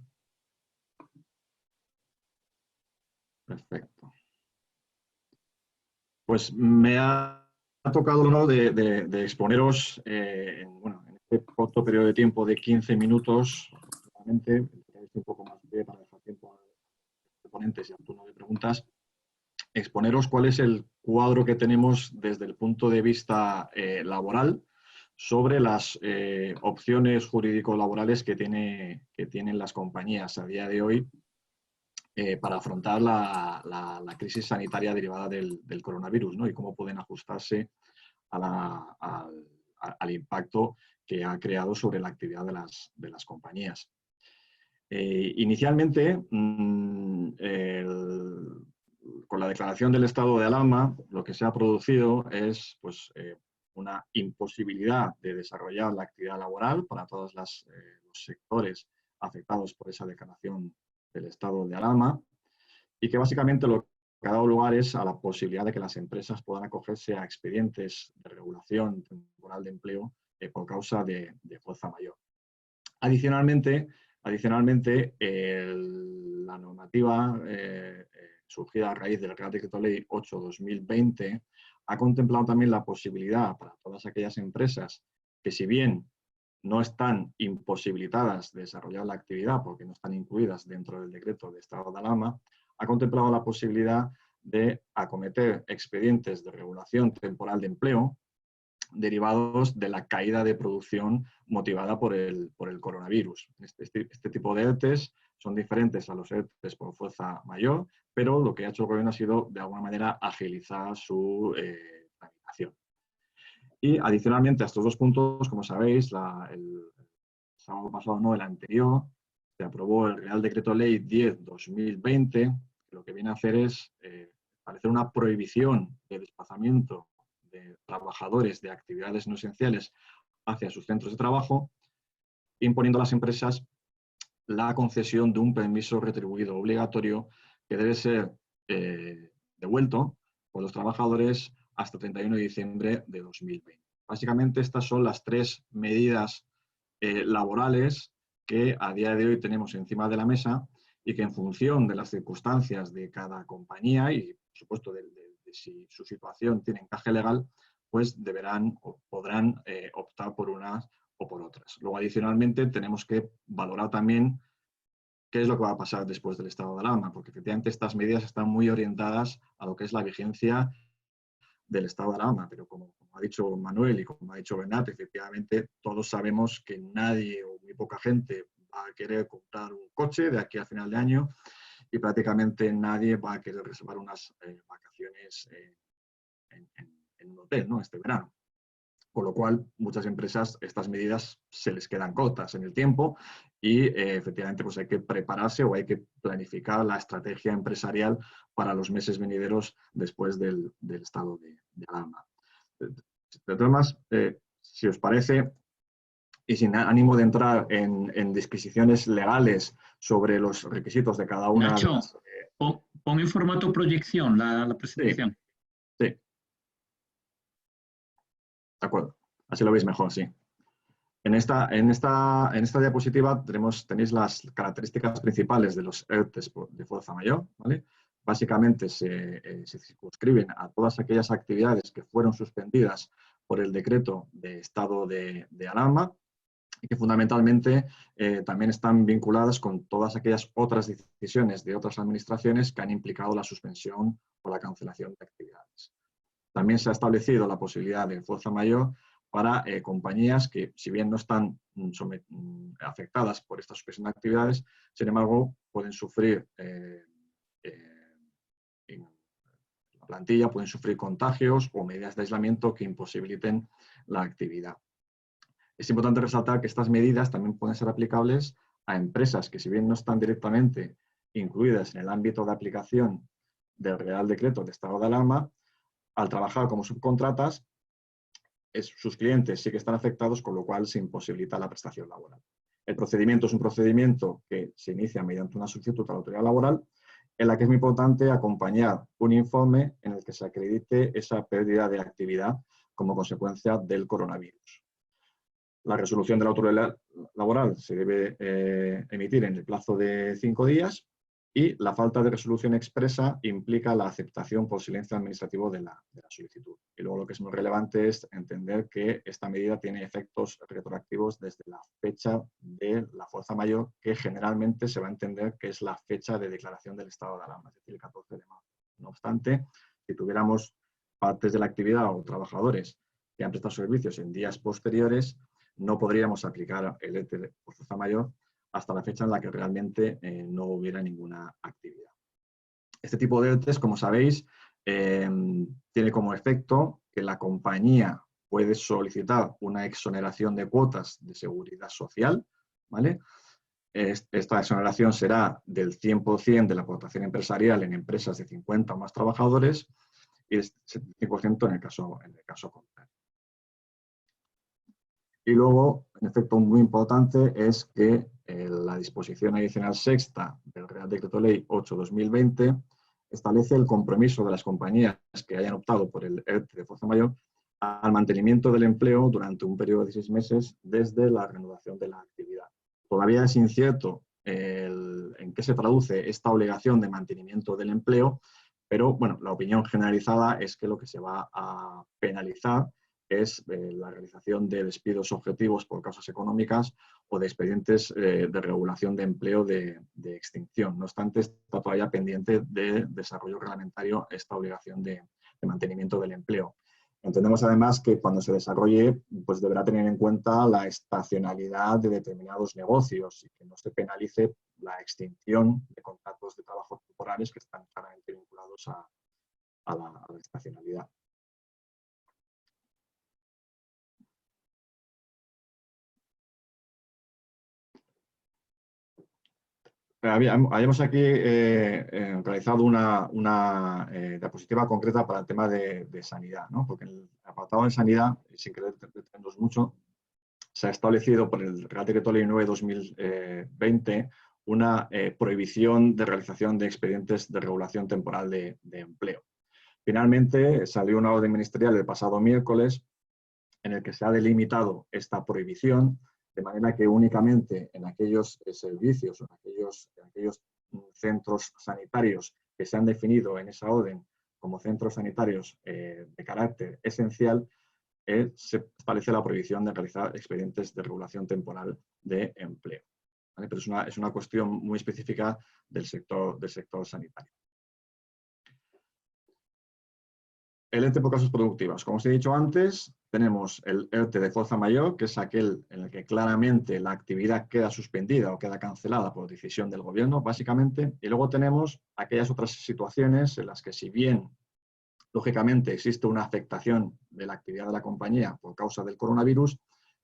Speaker 5: Perfecto. Pues me ha tocado el honor de exponeros en este corto periodo de tiempo de 15 minutos, un poco más breve para dejar tiempo a los ponentes y al turno de preguntas, exponeros cuál es el cuadro que tenemos desde el punto de vista laboral sobre las opciones jurídico-laborales que tienen las compañías a día de hoy para afrontar la crisis sanitaria derivada del coronavirus, ¿no? Y cómo pueden ajustarse al impacto que ha creado sobre la actividad de las compañías. Inicialmente, con la declaración del estado de alarma, lo que se ha producido es una imposibilidad de desarrollar la actividad laboral para todos los sectores afectados por esa declaración del estado de alarma, y que básicamente lo que ha dado lugar es a la posibilidad de que las empresas puedan acogerse a expedientes de regulación temporal de empleo por causa de fuerza mayor. Adicionalmente, la normativa surgida a raíz del Real Decreto Ley 8/2020 ha contemplado también la posibilidad para todas aquellas empresas que, si bien no están imposibilitadas de desarrollar la actividad porque no están incluidas dentro del decreto de estado de alarma, ha contemplado la posibilidad de acometer expedientes de regulación temporal de empleo derivados de la caída de producción motivada por el coronavirus. Este tipo de ERTEs son diferentes a los ERTEs por fuerza mayor, pero lo que ha hecho el gobierno ha sido, de alguna manera, agilizar su tramitación. Y adicionalmente a estos dos puntos, como sabéis, el sábado pasado, no, el anterior, se aprobó el Real Decreto Ley 10/2020, que lo que viene a hacer es establecer una prohibición de desplazamiento de trabajadores de actividades no esenciales hacia sus centros de trabajo, imponiendo a las empresas la concesión de un permiso retribuido obligatorio que debe ser devuelto por los trabajadores hasta 31 de diciembre de 2020. Básicamente, estas son las tres medidas laborales que a día de hoy tenemos encima de la mesa y que, en función de las circunstancias de cada compañía y, por supuesto, de si su situación tiene encaje legal, pues deberán o podrán optar por unas o por otras. Luego, adicionalmente, tenemos que valorar también qué es lo que va a pasar después del estado de alarma, porque efectivamente estas medidas están muy orientadas a lo que es la vigencia del estado de alarma, pero como ha dicho Manuel y como ha dicho Bernat, efectivamente todos sabemos que nadie o muy poca gente va a querer comprar un coche de aquí a final de año y prácticamente nadie va a querer reservar unas vacaciones en un hotel, ¿no?, este verano. Con lo cual, muchas empresas, estas medidas se les quedan cortas en el tiempo y efectivamente pues hay que prepararse o hay que planificar la estrategia empresarial para los meses venideros después del estado de alarma. De todas formas, si os parece, y sin ánimo de entrar en disquisiciones legales sobre los requisitos de cada una
Speaker 2: Nacho,
Speaker 5: de las...
Speaker 2: pon en formato proyección la presentación.
Speaker 5: Sí. De acuerdo, así lo veis mejor, sí. En esta diapositiva tenéis las características principales de los ERTEs de fuerza mayor, ¿vale? Básicamente se circunscriben a todas aquellas actividades que fueron suspendidas por el decreto de estado de alarma y que fundamentalmente también están vinculadas con todas aquellas otras decisiones de otras administraciones que han implicado la suspensión o la cancelación de actividades. También se ha establecido la posibilidad de fuerza mayor para compañías que, si bien no están afectadas por esta suspensión de actividades, sin embargo, pueden sufrir en la plantilla, pueden sufrir contagios o medidas de aislamiento que imposibiliten la actividad. Es importante resaltar que estas medidas también pueden ser aplicables a empresas que, si bien no están directamente incluidas en el ámbito de aplicación del Real Decreto de estado de alarma, al trabajar como subcontratas, sus clientes sí que están afectados, con lo cual se imposibilita la prestación laboral. El procedimiento es un procedimiento que se inicia mediante una solicitud a la autoridad laboral, en la que es muy importante acompañar un informe en el que se acredite esa pérdida de actividad como consecuencia del coronavirus. La resolución de la autoridad laboral se debe emitir en el plazo de 5 días y la falta de resolución expresa implica la aceptación por silencio administrativo de la solicitud. Y luego lo que es muy relevante es entender que esta medida tiene efectos retroactivos desde la fecha de la fuerza mayor, que generalmente se va a entender que es la fecha de declaración del estado de alarma, es decir, el 14 de marzo. No obstante, si tuviéramos partes de la actividad o trabajadores que han prestado servicios en días posteriores, no podríamos aplicar el ERTE por fuerza mayor hasta la fecha en la que realmente no hubiera ninguna actividad. Este tipo de ERTEs, como sabéis, tiene como efecto que la compañía puede solicitar una exoneración de cuotas de seguridad social, ¿vale? Esta exoneración será del 100% de la aportación empresarial en empresas de 50 o más trabajadores y del 75% en el caso contrario. Y luego, un efecto muy importante es que la disposición adicional sexta del Real Decreto Ley 8/2020 establece el compromiso de las compañías que hayan optado por el ERTE de fuerza mayor al mantenimiento del empleo durante un periodo de 6 meses desde la reanudación de la actividad. Todavía es incierto en qué se traduce esta obligación de mantenimiento del empleo, pero bueno, la opinión generalizada es que lo que se va a penalizar es la realización de despidos objetivos por causas económicas o de expedientes de regulación de empleo de extinción. No obstante, está todavía pendiente de desarrollo reglamentario esta obligación de mantenimiento del empleo. Entendemos además que cuando se desarrolle, pues deberá tener en cuenta la estacionalidad de determinados negocios y que no se penalice la extinción de contratos de trabajo temporales que están claramente vinculados a la estacionalidad. Habíamos aquí realizado una diapositiva concreta para el tema de sanidad, ¿no? Porque en el apartado de sanidad, sin querer detenernos mucho, se ha establecido por el Real Decreto Ley 9/2020 una prohibición de realización de expedientes de regulación temporal de empleo. Finalmente, salió una orden ministerial el pasado miércoles en el que se ha delimitado esta prohibición, de manera que únicamente en aquellos servicios o en aquellos centros sanitarios que se han definido en esa orden como centros sanitarios de carácter esencial, se establece la prohibición de realizar expedientes de regulación temporal de empleo. ¿Vale? Pero es una cuestión muy específica del sector sanitario. El ERTE por causas productivas. Como os he dicho antes, tenemos el ERTE de fuerza mayor, que es aquel en el que claramente la actividad queda suspendida o queda cancelada por decisión del gobierno, básicamente. Y luego tenemos aquellas otras situaciones en las que, si bien lógicamente existe una afectación de la actividad de la compañía por causa del coronavirus,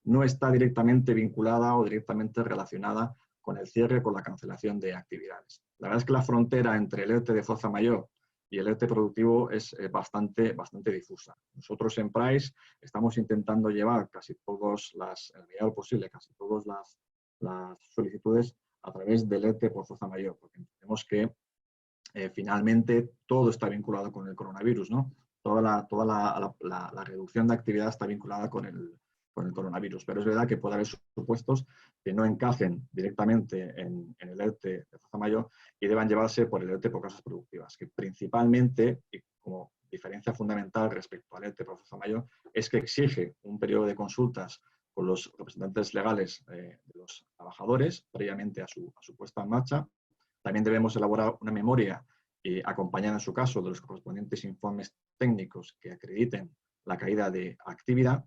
Speaker 5: no está directamente vinculada o directamente relacionada con el cierre, con la cancelación de actividades. La verdad es que la frontera entre el ERTE de fuerza mayor y el ERTE productivo es bastante difusa. Nosotros en Price estamos intentando llevar casi todas en la medida de lo posible, casi todas las solicitudes a través del ERTE por fuerza mayor, porque entendemos que finalmente todo está vinculado con el coronavirus, ¿no? Toda la reducción de actividad está vinculada con el coronavirus, pero es verdad que puede haber supuestos que no encajen directamente en el ERTE de fuerza mayor y deban llevarse por el ERTE por causas productivas, que principalmente, y como diferencia fundamental respecto al ERTE por fuerza mayor, es que exige un periodo de consultas con los representantes legales de los trabajadores previamente a su puesta en marcha. También debemos elaborar una memoria y acompañar en su caso de los correspondientes informes técnicos que acrediten la caída de actividad.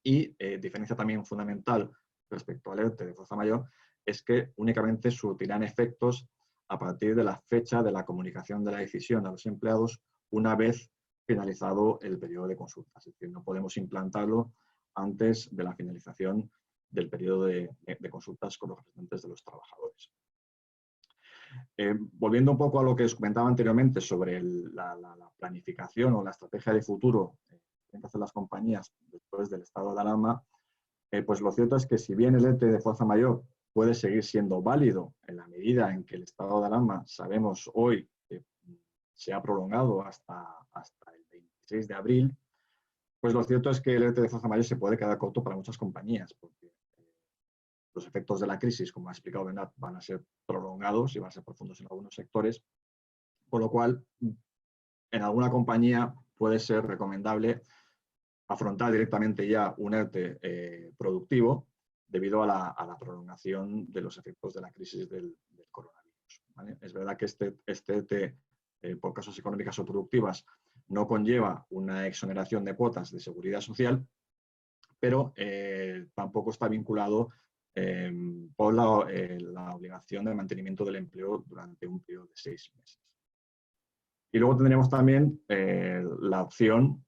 Speaker 5: Y diferencia también fundamental respecto al ERTE de fuerza mayor es que únicamente surtirán efectos a partir de la fecha de la comunicación de la decisión a los empleados una vez finalizado el periodo de consulta. Es decir, no podemos implantarlo antes de la finalización del periodo de consultas con los representantes de los trabajadores. Volviendo un poco a lo que os comentaba anteriormente sobre la planificación o la estrategia de futuro que tienen que hacer las compañías después del estado de alarma, pues lo cierto es que si bien el ERTE de fuerza mayor puede seguir siendo válido en la medida en que el estado de alarma sabemos hoy que se ha prolongado hasta el 26 de abril, pues lo cierto es que el ERTE de fuerza mayor se puede quedar corto para muchas compañías, porque los efectos de la crisis, como ha explicado Bernat, van a ser prolongados y van a ser profundos en algunos sectores, por lo cual en alguna compañía puede ser recomendable afrontar directamente ya un ERTE productivo debido a la prolongación de los efectos de la crisis del coronavirus. ¿Vale? Es verdad que este ERTE por causas económicas o productivas no conlleva una exoneración de cuotas de seguridad social, pero tampoco está vinculado por la obligación de mantenimiento del empleo durante un periodo de 6 meses. Y luego tendremos también la opción,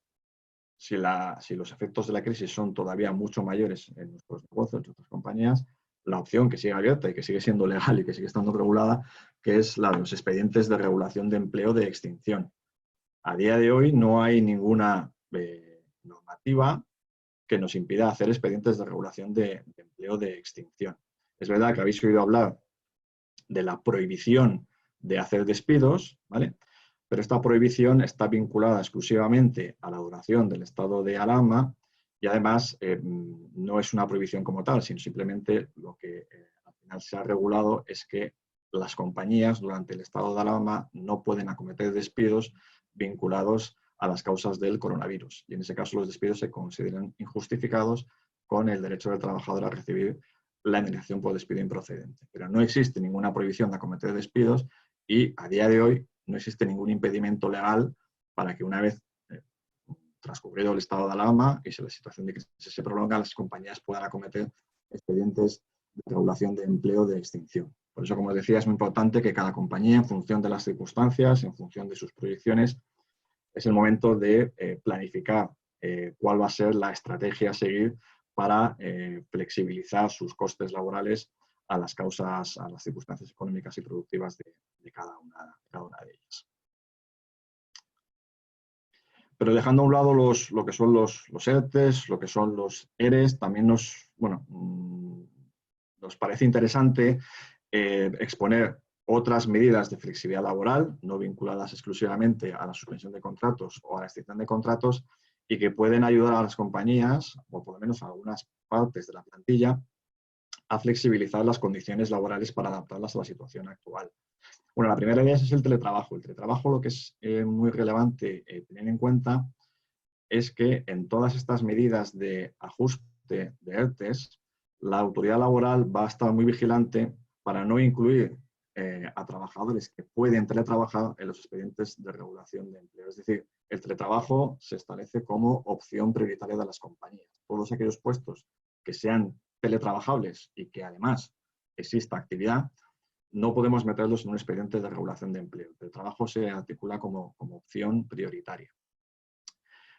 Speaker 5: si los efectos de la crisis son todavía mucho mayores en nuestros negocios, en nuestras compañías, la opción que sigue abierta y que sigue siendo legal y que sigue estando regulada, que es la de los expedientes de regulación de empleo de extinción. A día de hoy no hay ninguna normativa que nos impida hacer expedientes de regulación de empleo de extinción. Es verdad que habéis oído hablar de la prohibición de hacer despidos, ¿vale? Pero esta prohibición está vinculada exclusivamente a la duración del estado de alarma y además no es una prohibición como tal, sino simplemente lo que al final se ha regulado es que las compañías durante el estado de alarma no pueden acometer despidos vinculados a las causas del coronavirus. Y en ese caso los despidos se consideran injustificados con el derecho del trabajador a recibir la indemnización por despido improcedente. Pero no existe ninguna prohibición de acometer despidos y a día de hoy no existe ningún impedimento legal para que una vez transcurrido el estado de alarma y si la situación de crisis se prolonga, las compañías puedan acometer expedientes de regulación de empleo de extinción. Por eso, como os decía, es muy importante que cada compañía, en función de las circunstancias, en función de sus proyecciones, es el momento de planificar cuál va a ser la estrategia a seguir para flexibilizar sus costes laborales a las causas, a las circunstancias económicas y productivas de cada una de ellas. Pero dejando a un lado lo que son los ERTEs, lo que son los ERES, también nos parece interesante exponer otras medidas de flexibilidad laboral, no vinculadas exclusivamente a la suspensión de contratos o a la extinción de contratos, y que pueden ayudar a las compañías, o por lo menos a algunas partes de la plantilla, a flexibilizar las condiciones laborales para adaptarlas a la situación actual. Bueno, la primera de ellas es el teletrabajo. El teletrabajo, lo que es muy relevante tener en cuenta es que en todas estas medidas de ajuste de ERTES, la autoridad laboral va a estar muy vigilante para no incluir a trabajadores que pueden teletrabajar en los expedientes de regulación de empleo. Es decir, el teletrabajo se establece como opción prioritaria de las compañías. Todos aquellos puestos que sean teletrabajables y que además exista actividad, no podemos meterlos en un expediente de regulación de empleo. El trabajo se articula como opción prioritaria.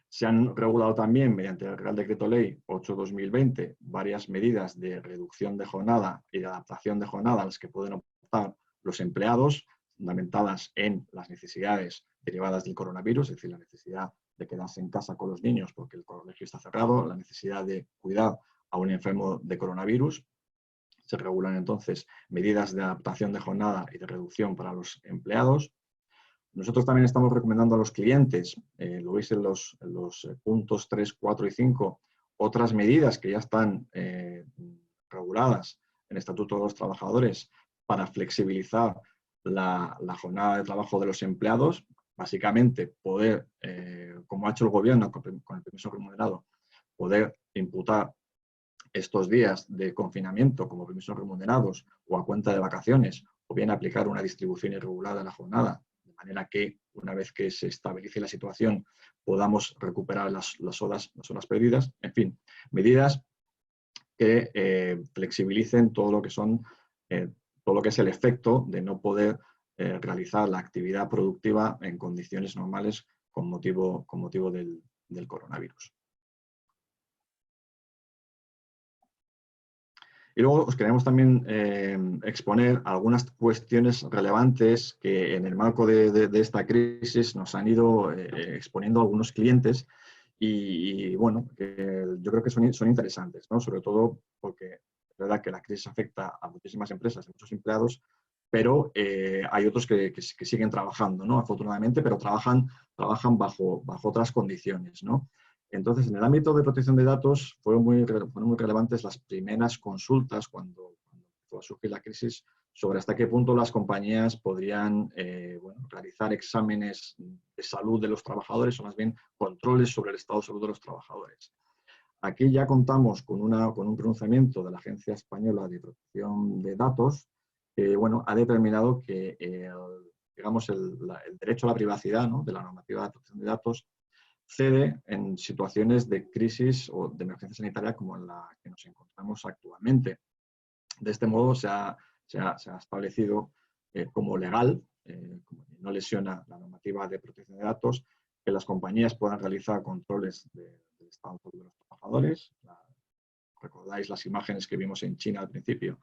Speaker 5: Se han regulado también, mediante el Real Decreto Ley 8/2020, varias medidas de reducción de jornada y de adaptación de jornada a las que pueden optar los empleados, fundamentadas en las necesidades derivadas del coronavirus, es decir, la necesidad de quedarse en casa con los niños porque el colegio está cerrado, la necesidad de cuidar a un enfermo de coronavirus. Se regulan entonces medidas de adaptación de jornada y de reducción para los empleados. Nosotros también estamos recomendando a los clientes, lo veis en los puntos 3, 4 y 5, otras medidas que ya están reguladas en el Estatuto de los Trabajadores para flexibilizar la jornada de trabajo de los empleados. Básicamente, poder, como ha hecho el Gobierno con el permiso remunerado, poder imputar estos días de confinamiento como permisos remunerados o a cuenta de vacaciones, o bien aplicar una distribución irregular de la jornada, de manera que una vez que se estabilice la situación podamos recuperar las horas perdidas. En fin, medidas que flexibilicen todo lo que es el efecto de no poder realizar la actividad productiva en condiciones normales con motivo del coronavirus. Y luego os queremos también exponer algunas cuestiones relevantes que en el marco de esta crisis nos han ido exponiendo algunos clientes y bueno, que yo creo que son interesantes, ¿no? Sobre todo porque es verdad que la crisis afecta a muchísimas empresas, a muchos empleados, pero hay otros que siguen trabajando, ¿no? Afortunadamente, pero trabajan bajo otras condiciones, ¿no? Entonces, en el ámbito de protección de datos fueron muy relevantes las primeras consultas cuando empezó a surgir la crisis sobre hasta qué punto las compañías podrían realizar exámenes de salud de los trabajadores o más bien controles sobre el estado de salud de los trabajadores. Aquí ya contamos con un pronunciamiento de la Agencia Española de Protección de Datos que ha determinado que el derecho a la privacidad, ¿no?, de la normativa de protección de datos cede en situaciones de crisis o de emergencia sanitaria como en la que nos encontramos actualmente. De este modo se ha establecido como legal, como no lesiona la normativa de protección de datos, que las compañías puedan realizar controles del estado de los trabajadores. Recordáis las imágenes que vimos en China al principio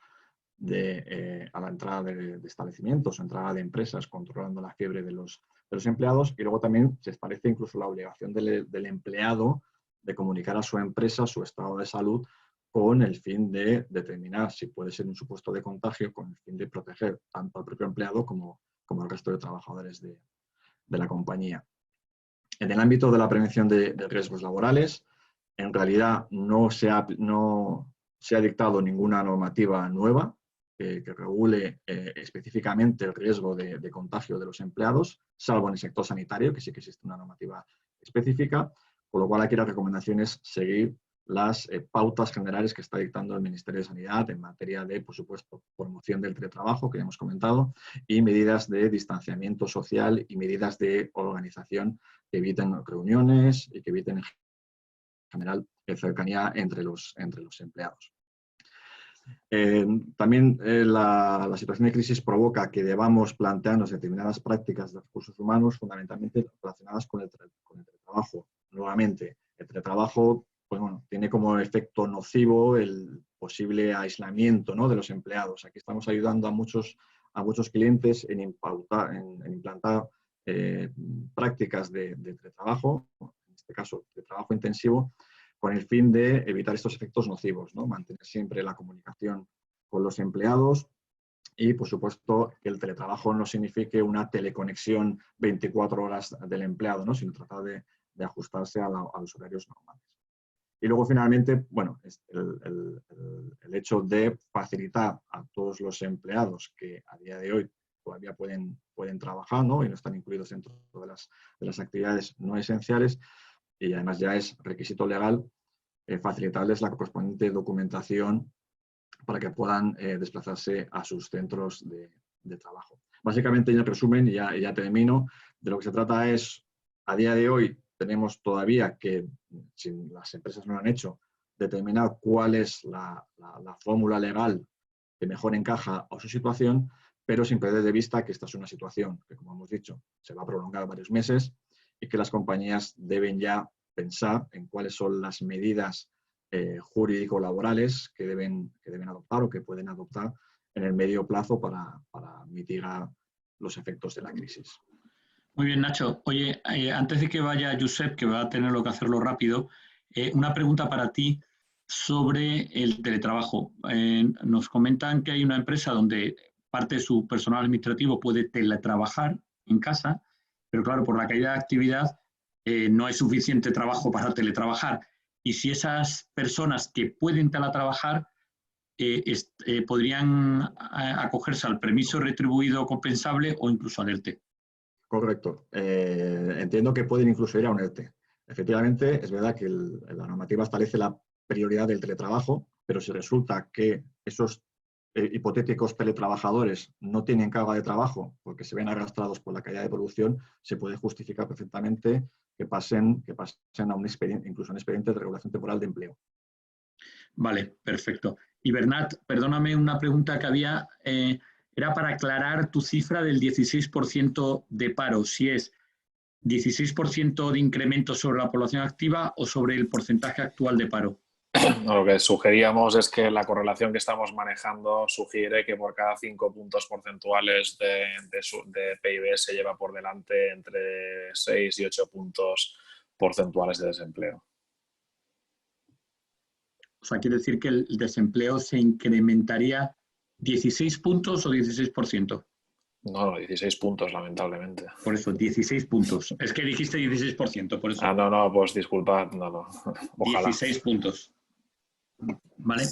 Speaker 5: a la entrada de establecimientos o entrada de empresas controlando la fiebre de los empleados, y luego también se establece incluso la obligación del empleado de comunicar a su empresa su estado de salud con el fin de determinar si puede ser un supuesto de contagio, con el fin de proteger tanto al propio empleado como al resto de trabajadores de la compañía. En el ámbito de la prevención de riesgos laborales, en realidad no se ha dictado ninguna normativa nueva que regule específicamente el riesgo de contagio de los empleados, salvo en el sector sanitario, que sí que existe una normativa específica, con lo cual aquí la recomendación es seguir las pautas generales que está dictando el Ministerio de Sanidad en materia de, por supuesto, promoción del teletrabajo, que ya hemos comentado, y medidas de distanciamiento social y medidas de organización que eviten reuniones y que eviten en general cercanía entre los empleados. También la situación de crisis provoca que debamos plantearnos determinadas prácticas de recursos humanos fundamentalmente relacionadas con el teletrabajo. Nuevamente, el teletrabajo pues bueno, tiene como efecto nocivo el posible aislamiento, ¿no?, de los empleados. Aquí estamos ayudando a muchos clientes en implantar prácticas de teletrabajo, en este caso de trabajo intensivo, con el fin de evitar estos efectos nocivos, ¿no? Mantener siempre la comunicación con los empleados y, por supuesto, que el teletrabajo no signifique una teleconexión 24 horas del empleado, ¿no?, sino tratar de ajustarse a los horarios normales. Y luego, finalmente, bueno, es el hecho de facilitar a todos los empleados que a día de hoy todavía pueden trabajar, ¿no?, y no están incluidos dentro de las actividades no esenciales, y además ya es requisito legal facilitarles la correspondiente documentación para que puedan desplazarse a sus centros de trabajo. Básicamente, en resumen, y ya termino, de lo que se trata es, a día de hoy, tenemos todavía que, si las empresas no lo han hecho, determinar cuál es la fórmula legal que mejor encaja a su situación, pero sin perder de vista que esta es una situación que, como hemos dicho, se va a prolongar varios meses y que las compañías deben ya pensar en cuáles son las medidas jurídico-laborales que deben adoptar o que pueden adoptar en el medio plazo para mitigar los efectos de la crisis.
Speaker 2: Muy bien, Nacho. Oye, antes de que vaya Josep, que va a tenerlo que hacerlo rápido, una pregunta para ti sobre el teletrabajo. Nos comentan que hay una empresa donde parte de su personal administrativo puede teletrabajar en casa, pero claro, por la caída de actividad no hay suficiente trabajo para teletrabajar. Y si esas personas que pueden teletrabajar podrían acogerse al permiso retribuido compensable o incluso al ERTE.
Speaker 5: Correcto. Entiendo que pueden incluso ir a un ERTE. Efectivamente, es verdad que la normativa establece la prioridad del teletrabajo, pero si resulta que esos hipotéticos teletrabajadores no tienen carga de trabajo porque se ven arrastrados por la caída de producción, se puede justificar perfectamente que pasen a un expediente, incluso a un expediente de regulación temporal de empleo.
Speaker 2: Vale, perfecto. Y Bernat, perdóname una pregunta que había, era para aclarar tu cifra del 16% de paro, si es 16% de incremento sobre la población activa o sobre el porcentaje actual de paro.
Speaker 3: Lo que sugeríamos es que la correlación que estamos manejando sugiere que por cada 5 puntos porcentuales de PIB se lleva por delante entre 6 y 8 puntos porcentuales de desempleo.
Speaker 2: O sea, quiere decir que el desempleo se incrementaría 16 puntos o 16%.
Speaker 3: No, 16 puntos, lamentablemente.
Speaker 2: Por eso, 16 puntos. Es que dijiste 16%, por eso.
Speaker 3: Ah, no, pues disculpad, no. Ojalá.
Speaker 2: 16 puntos. Vale.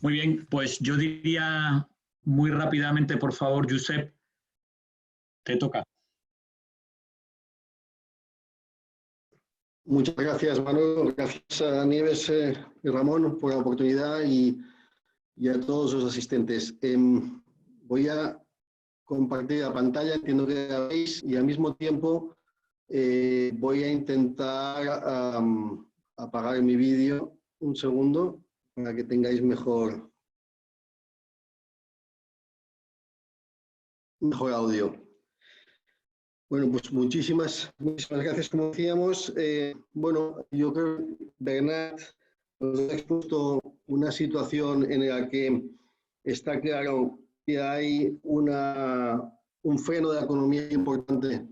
Speaker 2: Muy bien, pues yo diría muy rápidamente, por favor, Josep, te toca.
Speaker 6: Muchas gracias, Manu. Gracias a Nieves y Ramón por la oportunidad y a todos los asistentes. Voy a compartir la pantalla, entiendo que la veis, y al mismo tiempo voy a intentar apagar mi vídeo un segundo para que tengáis mejor audio. Bueno, pues muchísimas gracias, como decíamos. Bueno, yo creo que Bernat nos ha expuesto una situación en la que está claro que hay un freno de la economía importante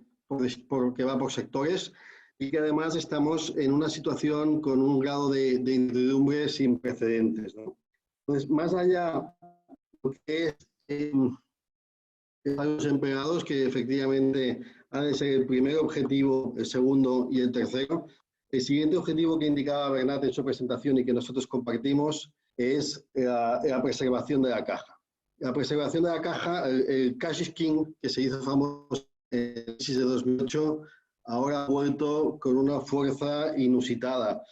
Speaker 6: porque va por sectores y que además estamos en una situación con un grado de incertidumbre sin precedentes, ¿no? Entonces, más allá de los empleados, que efectivamente ha de ser el primer objetivo, el segundo y el tercero, el siguiente objetivo que indicaba Bernat en su presentación y que nosotros compartimos es la preservación de la caja. La preservación de la caja, el cash is king, que se hizo famoso en la crisis de 2008, ahora ha vuelto con una fuerza inusitada.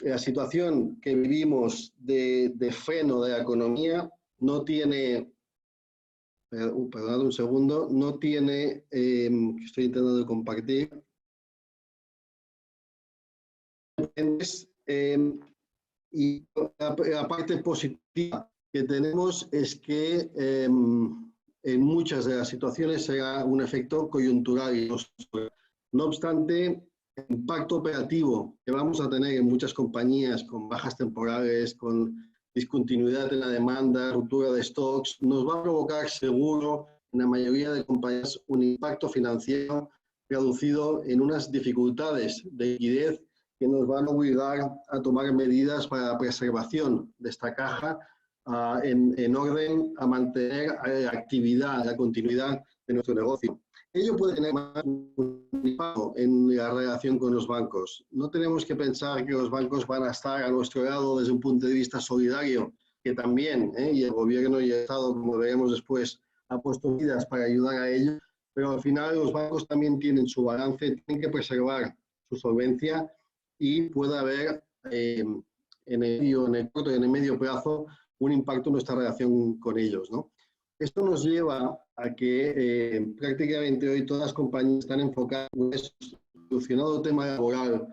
Speaker 6: la situación que vivimos de freno de la economía no tiene, perdonad un segundo, no tiene, estoy intentando compartir, y la parte positiva que tenemos es que en muchas de las situaciones será un efecto coyuntural. No obstante, el impacto operativo que vamos a tener en muchas compañías con bajas temporales, con discontinuidad en la demanda, ruptura de stocks, nos va a provocar seguro en la mayoría de compañías un impacto financiero reducido en unas dificultades de liquidez que nos van a obligar a tomar medidas para la preservación de esta caja en orden a mantener la actividad, la continuidad de nuestro negocio. Ello puede tener más un impacto en la relación con los bancos. No tenemos que pensar que los bancos van a estar a nuestro lado desde un punto de vista solidario, que también, y el gobierno y el Estado, como veremos después, ha puesto medidas para ayudar a ello, pero al final los bancos también tienen su balance, tienen que preservar su solvencia y puede haber en el corto y en el medio plazo un impacto en nuestra relación con ellos, ¿no? Esto nos lleva a que prácticamente hoy todas las compañías están enfocadas en un solucionado tema laboral,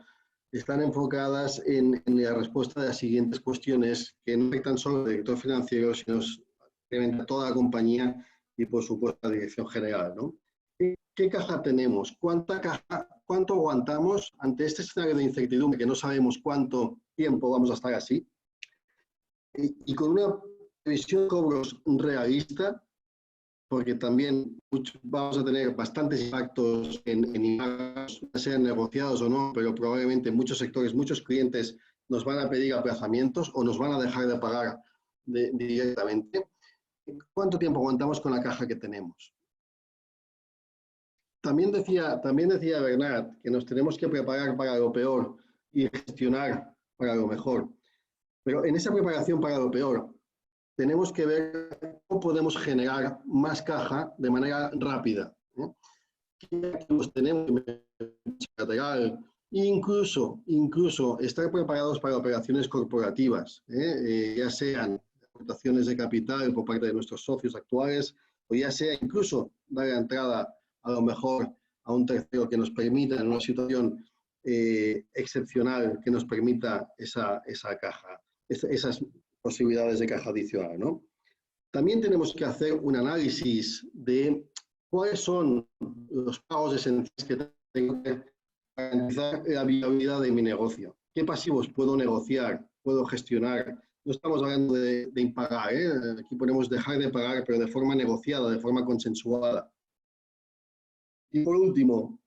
Speaker 6: están enfocadas en la respuesta de las siguientes cuestiones que no afectan solo al director financiero, sino a toda la compañía y, por supuesto, a la dirección general, ¿no? ¿Qué caja tenemos? ¿Cuánto aguantamos ante este escenario de incertidumbre que no sabemos cuánto tiempo vamos a estar así? Y con una previsión de cobros realista, porque también vamos a tener bastantes impactos en impagos, sean negociados o no, pero probablemente en muchos sectores, muchos clientes nos van a pedir aplazamientos o nos van a dejar de pagar directamente. ¿Cuánto tiempo aguantamos con la caja que tenemos? También decía Bernat que nos tenemos que preparar para lo peor y gestionar para lo mejor. Pero en esa preparación para lo peor, tenemos que ver cómo podemos generar más caja de manera rápida. ¿Qué activos tenemos lateral? Incluso estar preparados para operaciones corporativas, ya sean aportaciones de capital por parte de nuestros socios actuales, o ya sea incluso dar la entrada a lo mejor a un tercero que nos permita en una situación excepcional que nos permita esa caja, esas posibilidades de caja adicional, ¿no? También tenemos que hacer un análisis de cuáles son los pagos esenciales que tengo que garantizar la viabilidad de mi negocio. ¿Qué pasivos puedo negociar, puedo gestionar? No estamos hablando de impagar, aquí ponemos dejar de pagar, pero de forma negociada, de forma consensuada. Y por último,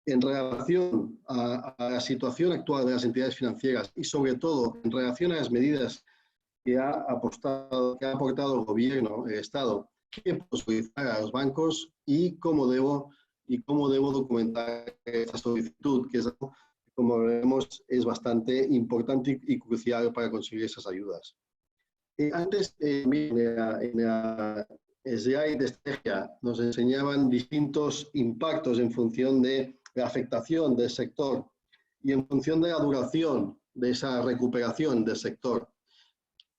Speaker 6: en relación a la situación actual de las entidades financieras y sobre todo en relación a las medidas que ha aportado el gobierno, el Estado, qué puedo solicitar a los bancos y cómo debo documentar esta solicitud, que es algo que, como vemos, es bastante importante y crucial para conseguir esas ayudas. Antes, en la slide de estrategia, nos enseñaban distintos impactos en función de la afectación del sector y en función de la duración de esa recuperación del sector.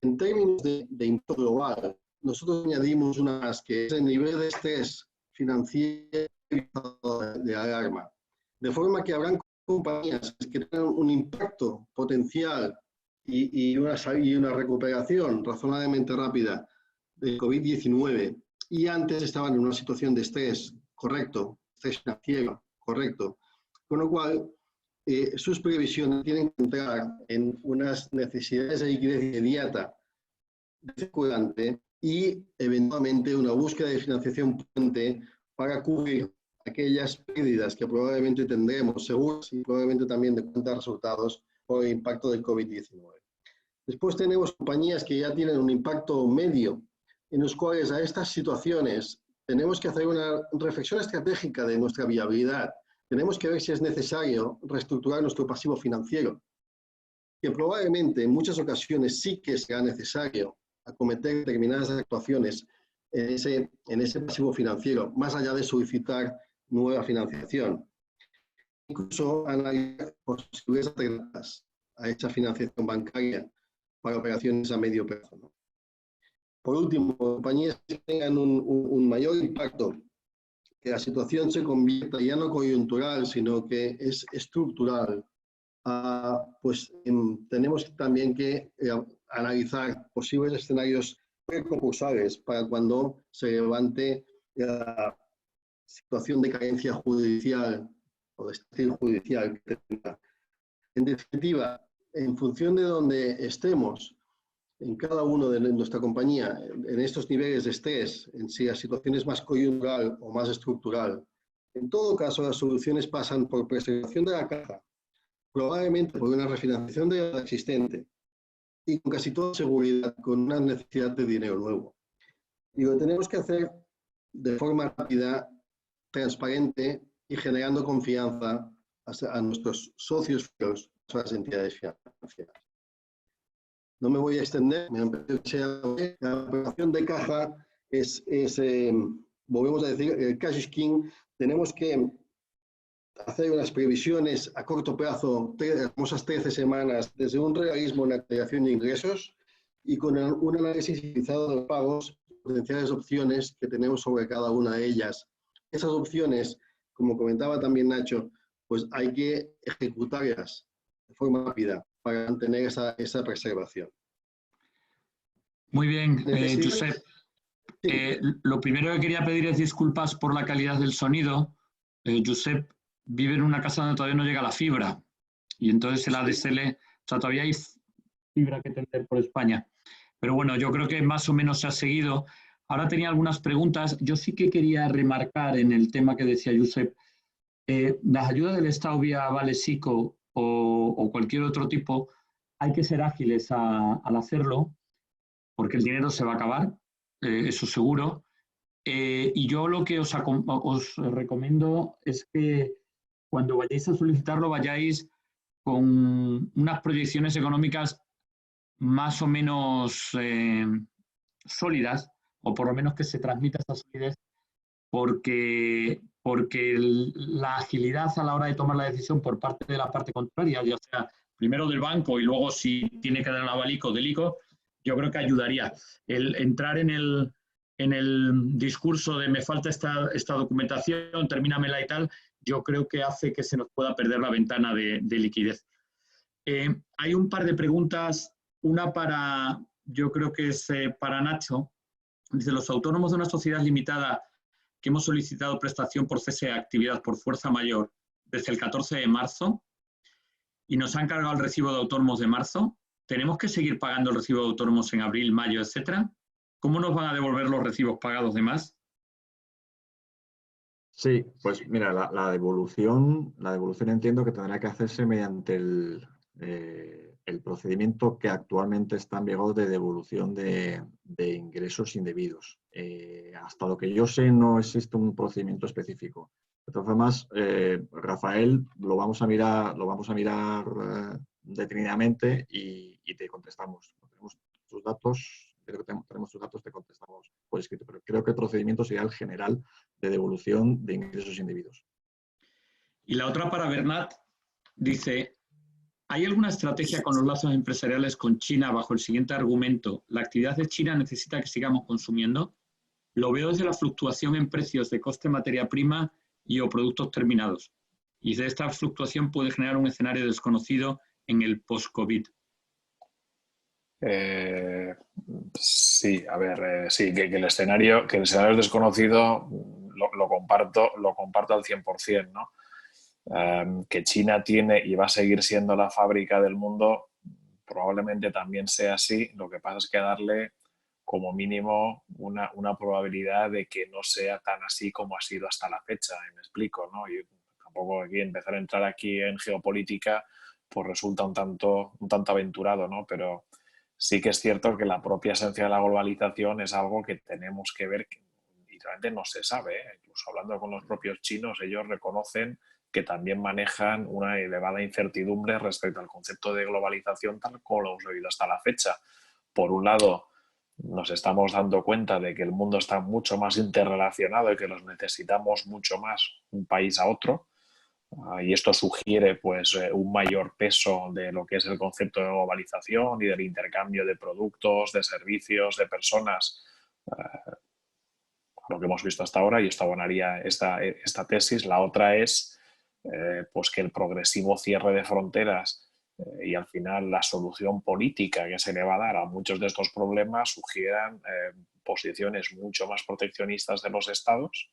Speaker 6: En términos de impacto global, nosotros añadimos una más, que es el nivel de estrés financiero de alarma. De forma que habrán compañías que tengan un impacto potencial y una recuperación razonablemente rápida del COVID-19 y antes estaban en una situación de estrés, correcto, estrés financiero, correcto. Con lo cual, sus previsiones tienen que entrar en unas necesidades de liquidez inmediata circulante y eventualmente una búsqueda de financiación puente para cubrir aquellas pérdidas que probablemente tendremos seguras y probablemente también de cuentas resultados por el impacto del COVID-19. Después tenemos compañías que ya tienen un impacto medio, en los cuales a estas situaciones tenemos que hacer una reflexión estratégica de nuestra viabilidad. Tenemos que ver si es necesario reestructurar nuestro pasivo financiero, que probablemente en muchas ocasiones sí que será necesario acometer determinadas actuaciones en ese pasivo financiero, más allá de solicitar nueva financiación. Incluso analizar posibles alternativas a esa financiación bancaria para operaciones a medio plazo, ¿no? Por último, compañías que tengan un mayor impacto, que la situación se convierta ya no coyuntural, sino que es estructural, pues tenemos también que analizar posibles escenarios preconcursales para cuando se levante la situación de carencia judicial o de estilo judicial que tenga. En definitiva, en función de donde estemos, en cada uno de nuestra compañía, en estos niveles de estrés, en si la situación es más coyuntural o más estructural, en todo caso las soluciones pasan por preservación de la caja, probablemente por una refinanciación de la existente y con casi toda seguridad con una necesidad de dinero nuevo. Y lo tenemos que hacer de forma rápida, transparente y generando confianza a nuestros socios, a las entidades financieras. No me voy a extender, la operación de caja es volvemos a decir, el cash is king. Tenemos que hacer unas previsiones a corto plazo, las famosas 13 semanas, desde un realismo en la creación de ingresos y con un análisis civilizado de pagos, potenciales opciones que tenemos sobre cada una de ellas. Esas opciones, como comentaba también Nacho, pues hay que ejecutarlas de forma rápida para mantener esa preservación.
Speaker 2: Muy bien, Josep. Lo primero que quería pedir es disculpas por la calidad del sonido. Josep vive en una casa donde todavía no llega la fibra y entonces el ADSL, o sea, todavía hay fibra que tender por España. Pero bueno, yo creo que más o menos se ha seguido. Ahora tenía algunas preguntas. Yo sí que quería remarcar en el tema que decía Josep, las ayudas del Estado vía Vale SICO o cualquier otro tipo, hay que ser ágiles al hacerlo, porque el dinero se va a acabar, eso seguro. Y yo lo que os recomiendo es que cuando vayáis a solicitarlo vayáis con unas proyecciones económicas más o menos sólidas, o por lo menos que se transmita esta solidez, porque la agilidad a la hora de tomar la decisión por parte de la parte contraria, ya sea primero del banco y luego si tiene que dar el avalico del ICO, yo creo que ayudaría. El entrar en el discurso de me falta esta documentación, termínamela y tal, yo creo que hace que se nos pueda perder la ventana de liquidez. Hay un par de preguntas, una yo creo que es para Nacho. Dice, los autónomos de una sociedad limitada que hemos solicitado prestación por cese de actividad por fuerza mayor desde el 14 de marzo y nos han cargado el recibo de autónomos de marzo, ¿tenemos que seguir pagando el recibo de autónomos en abril, mayo, etcétera? ¿Cómo nos van a devolver los recibos pagados de más?
Speaker 5: Sí, pues mira, la devolución entiendo que tendrá que hacerse mediante el procedimiento que actualmente está en vigor de devolución de ingresos indebidos. Hasta lo que yo sé, no existe un procedimiento específico. De todas formas, Rafael, lo vamos a mirar detenidamente y te contestamos. Tenemos tus datos. Creo que tenemos tus datos, te contestamos por escrito, pero creo que el procedimiento sería el general de devolución de ingresos indebidos.
Speaker 2: Y la otra para Bernat dice, ¿hay alguna estrategia con los lazos empresariales con China bajo el siguiente argumento? ¿La actividad de China necesita que sigamos consumiendo? Lo veo desde la fluctuación en precios de coste materia prima y o productos terminados. Y de esta fluctuación puede generar un escenario desconocido en el post-COVID.
Speaker 3: Sí, a ver, sí, que el escenario es desconocido, lo comparto al 100%, ¿no? Que China tiene y va a seguir siendo la fábrica del mundo, probablemente también sea así. Lo que pasa es que darle como mínimo una probabilidad de que no sea tan así como ha sido hasta la fecha, y me explico, ¿no? Y tampoco aquí empezar a entrar aquí en geopolítica pues resulta un tanto aventurado, ¿no? Pero sí que es cierto que la propia esencia de la globalización es algo que tenemos que ver y realmente no se sabe, ¿eh? Incluso hablando con los propios chinos, ellos reconocen que también manejan una elevada incertidumbre respecto al concepto de globalización tal como lo hemos oído hasta la fecha. Por un lado, nos estamos dando cuenta de que el mundo está mucho más interrelacionado y que los necesitamos mucho más un país a otro. Y esto sugiere pues, un mayor peso de lo que es el concepto de globalización y del intercambio de productos, de servicios, de personas, lo que hemos visto hasta ahora, y esto abonaría esta tesis. La otra es pues que el progresivo cierre de fronteras y al final la solución política que se le va a dar a muchos de estos problemas sugieran posiciones mucho más proteccionistas de los estados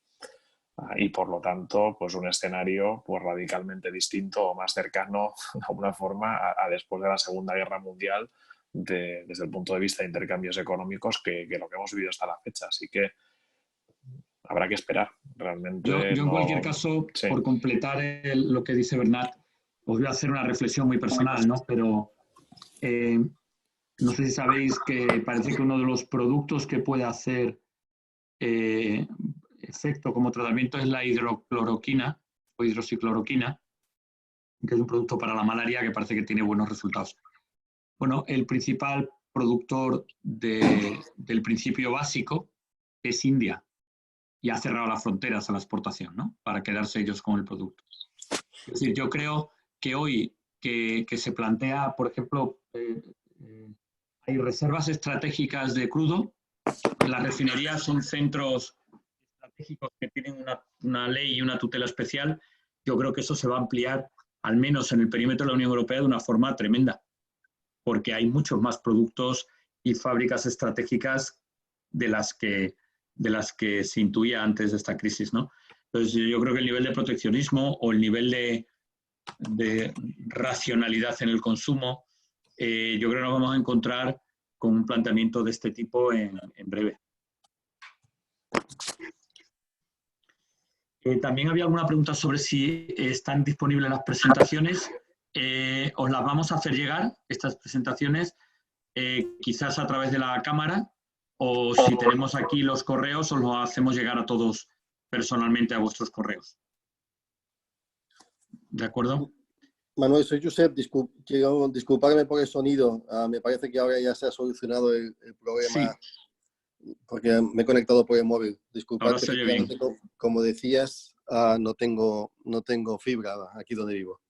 Speaker 3: y por lo tanto pues un escenario pues radicalmente distinto o más cercano de alguna forma a después de la Segunda Guerra Mundial desde el punto de vista de intercambios económicos que lo que hemos vivido hasta la fecha. Así que habrá que esperar. Realmente
Speaker 2: Yo en cualquier caso,
Speaker 3: sí.
Speaker 2: por completar lo que dice Bernat, os voy a hacer una reflexión muy personal, ¿no? Pero no sé si sabéis que parece que uno de los productos que puede hacer efecto como tratamiento es la hidrocloroquina o hidroxicloroquina, que es un producto para la malaria que parece que tiene buenos resultados. Bueno, el principal productor del principio básico es India y ha cerrado las fronteras a la exportación, ¿no? Para quedarse ellos con el producto. Es decir, yo creo que hoy que se plantea, por ejemplo, hay reservas estratégicas de crudo. Las refinerías son centros estratégicos que tienen una ley y una tutela especial. Yo creo que eso se va a ampliar, al menos en el perímetro de la Unión Europea, de una forma tremenda, porque hay muchos más productos y fábricas estratégicas de las que se intuía antes de esta crisis, ¿no? Entonces, yo creo que el nivel de proteccionismo o el nivel de racionalidad en el consumo, yo creo que nos vamos a encontrar con un planteamiento de este tipo en breve. También había alguna pregunta sobre si están disponibles las presentaciones. Os las vamos a hacer llegar, estas presentaciones, quizás a través de la cámara, o si tenemos aquí los correos, os los hacemos llegar a todos personalmente a vuestros correos. ¿De acuerdo?
Speaker 6: Manuel, soy Josep. Quiero disculparme por el sonido. Me parece que ahora ya se ha solucionado el problema. Sí. Porque me he conectado por el móvil. Disculpad,
Speaker 2: ahora se oye bien.
Speaker 6: Como decías, no tengo fibra aquí donde vivo.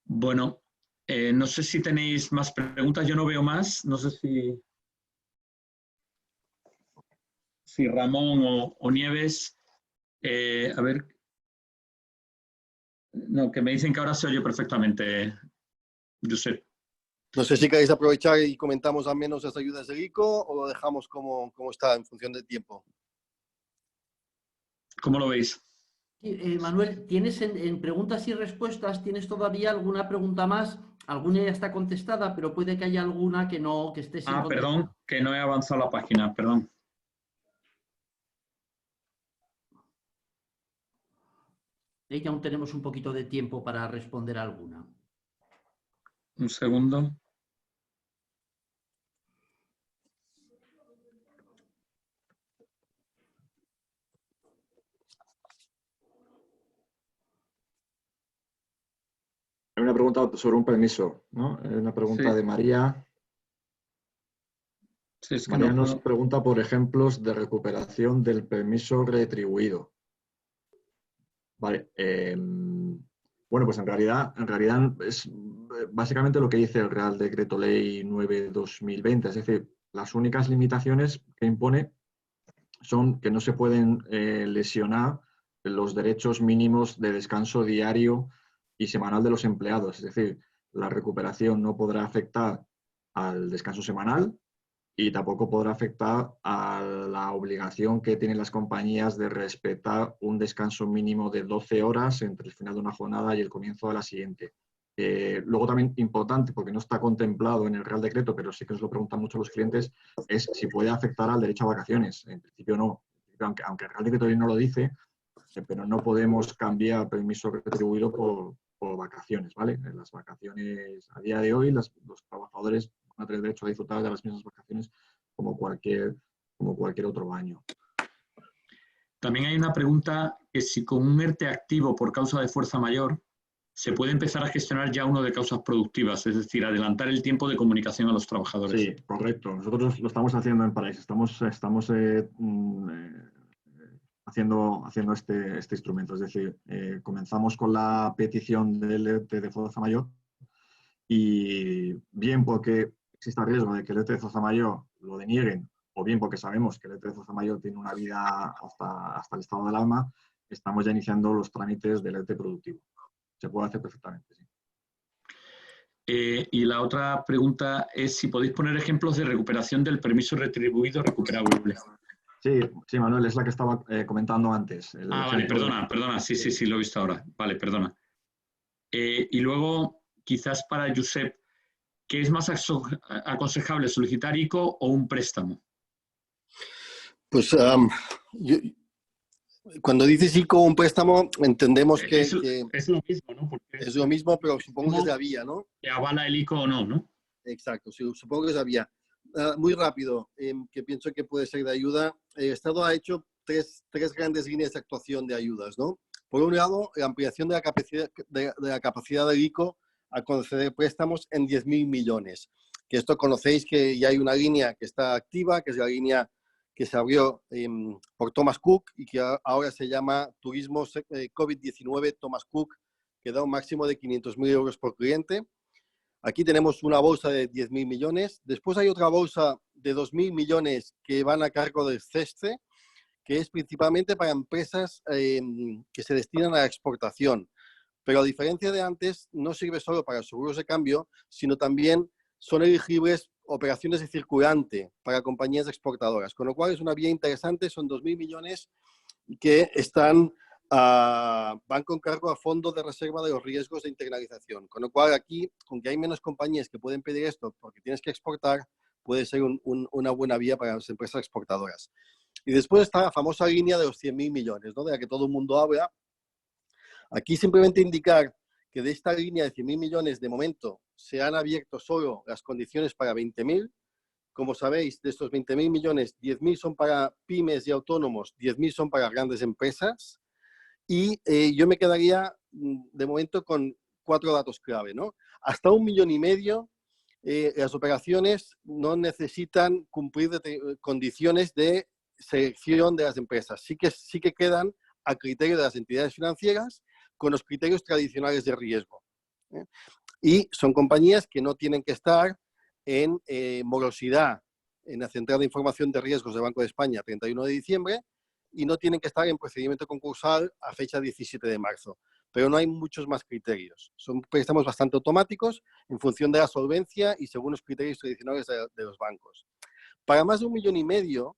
Speaker 2: Bueno, no sé si tenéis más preguntas. Yo no veo más. No sé si Ramón o Nieves. A ver. No, que me dicen que ahora se oye perfectamente, Josep.
Speaker 6: No sé si queréis aprovechar y comentamos al menos las ayudas del ICO o lo dejamos como está en función del tiempo.
Speaker 2: ¿Cómo lo veis?
Speaker 4: Manuel, ¿tienes en preguntas y respuestas, tienes todavía alguna pregunta más? Alguna ya está contestada, pero puede que haya alguna que esté sin contestar.
Speaker 2: Perdón, que no he avanzado la página, perdón.
Speaker 4: Y aún tenemos un poquito de tiempo para responder alguna.
Speaker 2: Un segundo.
Speaker 5: Hay una pregunta sobre un permiso, ¿no? Una pregunta de María.
Speaker 2: Sí, es que
Speaker 5: María nos pregunta por ejemplos de recuperación del permiso retribuido. Vale. Bueno, pues en realidad es básicamente lo que dice el Real Decreto Ley 9/2020. Es decir, las únicas limitaciones que impone son que no se pueden lesionar los derechos mínimos de descanso diario y semanal de los empleados. Es decir, la recuperación no podrá afectar al descanso semanal y tampoco podrá afectar a la obligación que tienen las compañías de respetar un descanso mínimo de 12 horas entre el final de una jornada y el comienzo de la siguiente. Luego también importante, porque no está contemplado en el Real Decreto, pero sí que nos lo preguntan mucho los clientes, es si puede afectar al derecho a vacaciones. En principio no, aunque el Real Decreto no lo dice, pero no podemos cambiar permiso retribuido por vacaciones, ¿vale? En las vacaciones, a día de hoy, los trabajadores van a tener derecho a disfrutar de las mismas vacaciones como cualquier otro año.
Speaker 2: También hay una pregunta que si con un ERTE activo por causa de fuerza mayor se puede empezar a gestionar ya uno de causas productivas, es decir, adelantar el tiempo de comunicación a los trabajadores.
Speaker 5: Sí, correcto. Nosotros lo estamos haciendo en Paraíso. Estamos haciendo este instrumento. Es decir, comenzamos con la petición del ERTE de fuerza mayor y bien porque existe el riesgo de que el ERTE de fuerza mayor lo denieguen o bien porque sabemos que el ERTE de fuerza mayor tiene una vida hasta el estado de alarma, estamos ya iniciando los trámites del ERTE productivo. Se puede hacer perfectamente, sí.
Speaker 2: Y la otra pregunta es si podéis poner ejemplos de recuperación del permiso retribuido recuperable.
Speaker 5: Sí, Manuel, es la que estaba comentando antes.
Speaker 2: Vale, perdona, sí, lo he visto ahora. Vale, perdona. Y luego, quizás para Josep, ¿qué es más aconsejable, solicitar ICO o un préstamo?
Speaker 6: Pues cuando dices ICO o un préstamo, entendemos que
Speaker 2: es lo mismo, ¿no? Porque
Speaker 6: es lo mismo, pero supongo que es la vía, ¿no?
Speaker 2: Que avala el ICO o no, ¿no?
Speaker 6: Exacto, sí, supongo que es la vía. Muy rápido, que pienso que puede ser de ayuda. El Estado ha hecho tres grandes líneas de actuación de ayudas, ¿no? Por un lado, la ampliación de la capacidad del ICO a conceder préstamos en 10.000 millones. Que esto conocéis que ya hay una línea que está activa, que es la línea que se abrió por Thomas Cook y que ahora se llama Turismo COVID-19 Thomas Cook, que da un máximo de 500.000 euros por cliente. Aquí tenemos una bolsa de 10.000 millones. Después hay otra bolsa de 2.000 millones que van a cargo del CESCE, que es principalmente para empresas que se destinan a la exportación. Pero a diferencia de antes, no sirve solo para seguros de cambio, sino también son elegibles operaciones de circulante para compañías exportadoras. Con lo cual es una vía interesante, son 2.000 millones que van con cargo a fondo de reserva de los riesgos de internalización. Con lo cual aquí, aunque hay menos compañías que pueden pedir esto porque tienes que exportar, puede ser una buena vía para las empresas exportadoras. Y después está la famosa línea de los 100.000 millones, ¿no? De la que todo el mundo habla. Aquí simplemente indicar que de esta línea de 100.000 millones de momento se han abierto solo las condiciones para 20.000. Como sabéis, de estos 20.000 millones, 10.000 son para pymes y autónomos, 10.000 son para grandes empresas. Y yo me quedaría de momento con 4 datos clave, ¿no? Hasta 1,5 millones, las operaciones no necesitan cumplir condiciones de selección de las empresas. Sí que quedan a criterio de las entidades financieras con los criterios tradicionales de riesgo. Y son compañías que no tienen que estar en morosidad en la Central de Información de Riesgos del Banco de España 31 de diciembre y no tienen que estar en procedimiento concursal a fecha 17 de marzo. Pero no hay muchos más criterios. Son préstamos bastante automáticos en función de la solvencia y según los criterios tradicionales de los bancos. Para más de 1,5 millones,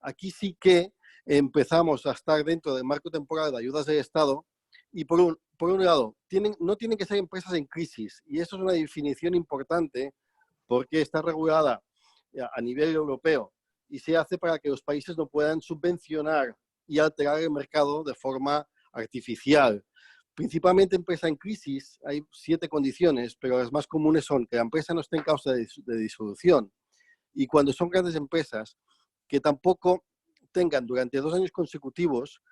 Speaker 6: aquí sí que empezamos a estar dentro del marco temporal de ayudas del Estado y por un lado, no tienen que ser empresas en crisis y eso es una definición importante porque está regulada a nivel europeo y se hace para que los países no puedan subvencionar y alterar el mercado de forma artificial. Principalmente empresa en crisis, hay 7 condiciones, pero las más comunes son que la empresa no esté en causa de disolución y cuando son grandes empresas que tampoco tengan durante 2 años consecutivos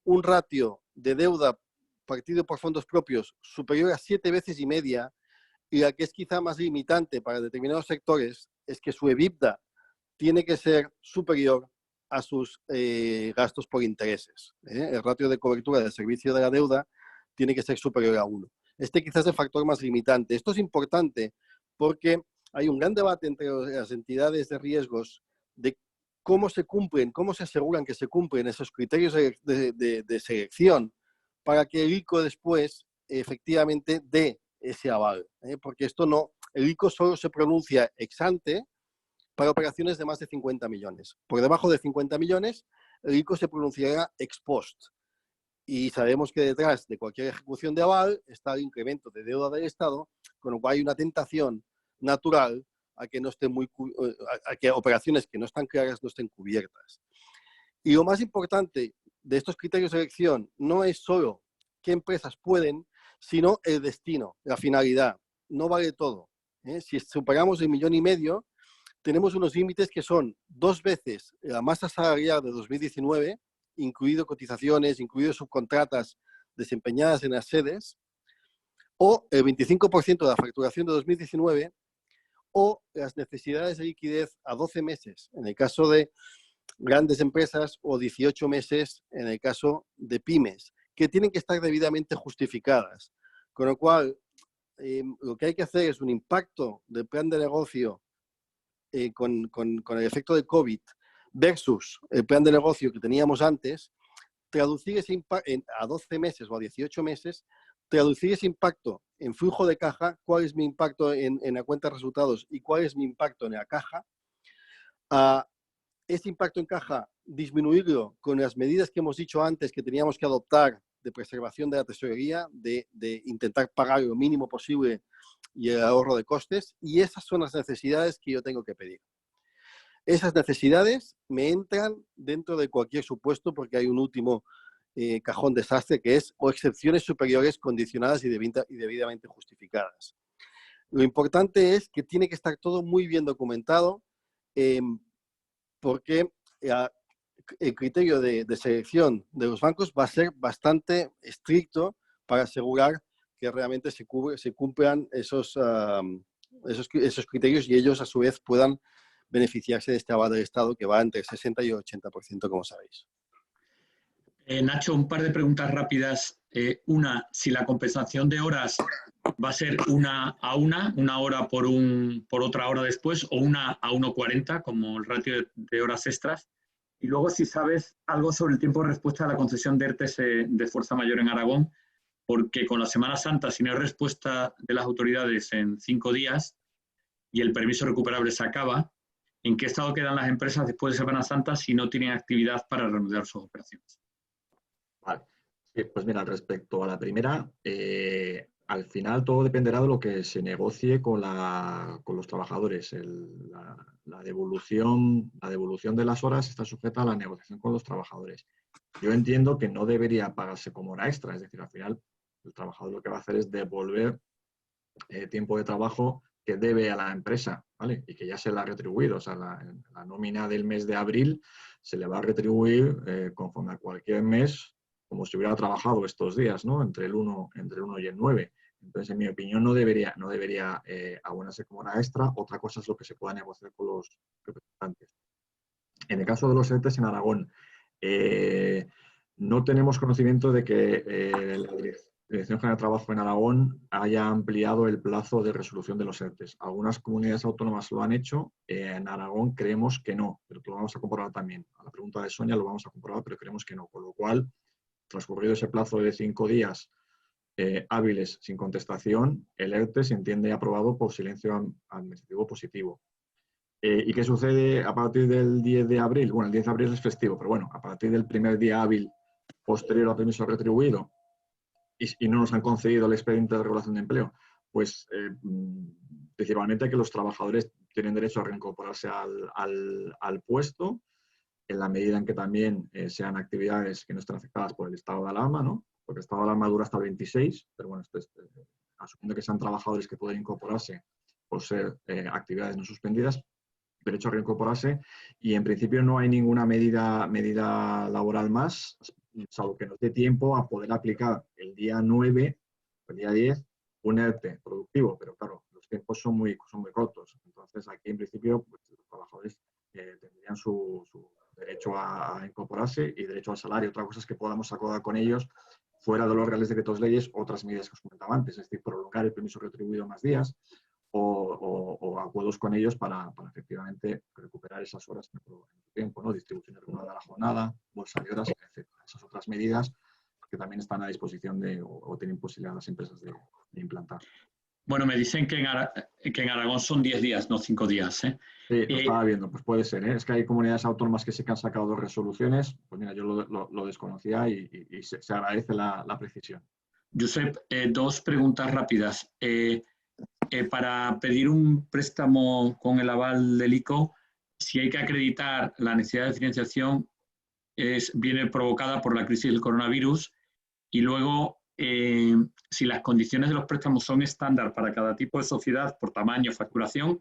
Speaker 6: un ratio de deuda partido por fondos propios superior a 7,5 veces y la que es quizá más limitante para determinados sectores es que su EBITDA tiene que ser superior a sus gastos por intereses. El ratio de cobertura del servicio de la deuda tiene que ser superior a 1. Este quizás es el factor más limitante. Esto es importante porque hay un gran debate entre las entidades de riesgos de cómo se cumplen, cómo se aseguran que se cumplen esos criterios de selección para que el ICO después efectivamente dé ese aval. Porque el ICO solo se pronuncia ex ante para operaciones de más de 50 millones. Por debajo de 50 millones, el ICO se pronunciará ex post. Y sabemos que detrás de cualquier ejecución de aval está el incremento de deuda del Estado, con lo cual hay una tentación natural a que operaciones que no están claras no estén cubiertas. Y lo más importante de estos criterios de elección no es solo qué empresas pueden, sino el destino, la finalidad. No vale todo. Si superamos el 1,5 millones, tenemos unos límites que son 2 veces la masa salarial de 2019, incluido cotizaciones, incluido subcontratas desempeñadas en las sedes, o el 25% de la facturación de 2019, o las necesidades de liquidez a 12 meses, en el caso de grandes empresas o 18 meses en el caso de pymes, que tienen que estar debidamente justificadas. Con lo cual, lo que hay que hacer es un impacto del plan de negocio con el efecto de COVID versus el plan de negocio que teníamos antes, traducir ese impacto a 12 meses o a 18 meses, traducir ese impacto en flujo de caja, cuál es mi impacto en la cuenta de resultados y cuál es mi impacto en la caja, ese impacto en caja disminuirlo con las medidas que hemos dicho antes que teníamos que adoptar de preservación de la tesorería, de intentar pagar lo mínimo posible y el ahorro de costes, y esas son las necesidades que yo tengo que pedir. Esas necesidades me entran dentro de cualquier supuesto porque hay un último cajón desastre que es o excepciones superiores condicionadas y debidamente justificadas. Lo importante es que tiene que estar todo muy bien documentado porque el criterio de selección de los bancos va a ser bastante estricto para asegurar que realmente se cumplan esos criterios y ellos a su vez puedan beneficiarse de este aval del Estado que va entre el 60 y el 80%, como sabéis.
Speaker 2: Nacho, un par de preguntas rápidas. Una, si la compensación de horas va a ser 1 a 1, 1 hora por otra hora después, o 1 a 1,40, como el ratio de horas extras. Y luego, si sabes algo sobre el tiempo de respuesta a la concesión de ERTE de fuerza mayor en Aragón, porque con la Semana Santa, si no hay respuesta de las autoridades en 5 días y el permiso recuperable se acaba, ¿en qué estado quedan las empresas después de Semana Santa si no tienen actividad para reanudar sus operaciones?
Speaker 5: Vale. Sí, pues mira, respecto a la primera, al final todo dependerá de lo que se negocie con los trabajadores. La devolución de las horas está sujeta a la negociación con los trabajadores. Yo entiendo que no debería pagarse como hora extra, es decir, al final el trabajador lo que va a hacer es devolver tiempo de trabajo que debe a la empresa, ¿vale? Y que ya se le ha retribuido. O sea, la nómina del mes de abril se le va a retribuir conforme a cualquier mes, como si hubiera trabajado estos días, ¿no? Entre el 1 y el 9. Entonces, en mi opinión, no debería abonarse como hora extra. Otra cosa es lo que se pueda negociar con los representantes. En el caso de los ERTEs en Aragón, no tenemos conocimiento de que la Dirección General de Trabajo en Aragón haya ampliado el plazo de resolución de los ERTEs. Algunas comunidades autónomas lo han hecho, en Aragón creemos que no, pero lo vamos a comprobar también. A la pregunta de Sonia lo vamos a comprobar, pero creemos que no. Con lo cual, transcurrido ese plazo de 5 días hábiles sin contestación, el ERTE se entiende aprobado por silencio administrativo positivo. ¿Y qué sucede a partir del 10 de abril? Bueno, el 10 de abril es festivo, pero bueno, a partir del primer día hábil posterior al permiso retribuido y no nos han concedido el expediente de regulación de empleo, pues principalmente que los trabajadores tienen derecho a reincorporarse al puesto en la medida en que también sean actividades que no estén afectadas por el estado de alarma, ¿no? Porque el estado de alarma dura hasta el 26, pero bueno, asumiendo que sean trabajadores que pueden incorporarse por ser actividades no suspendidas, derecho a reincorporarse, y en principio no hay ninguna medida laboral más, salvo que nos dé tiempo a poder aplicar el día 9, el día 10, un ERTE productivo, pero claro, los tiempos son muy cortos. Entonces, aquí en principio pues, los trabajadores tendrían su derecho a incorporarse y derecho al salario. Otra cosa es que podamos acordar con ellos, fuera de los reales decretos leyes, otras medidas que os comentaba antes, es decir, prolongar el permiso retribuido más días o acuerdos con ellos para efectivamente recuperar esas horas en otro tiempo, ¿no? Distribución regular de la jornada, bolsa de horas, etc. Esas otras medidas que también están a disposición o tienen posibilidad las empresas de implantar.
Speaker 2: Bueno, me dicen que en Aragón son 10 días, no 5 días.
Speaker 5: Sí, lo estaba viendo, pues puede ser. Es que hay comunidades autónomas que sí que han sacado 2 resoluciones. Pues mira, yo lo desconocía y se agradece la precisión.
Speaker 2: Josep, 2 preguntas rápidas. Para pedir un préstamo con el aval del ICO, si hay que acreditar la necesidad de financiación, viene provocada por la crisis del coronavirus, y luego si las condiciones de los préstamos son estándar para cada tipo de sociedad por tamaño, facturación,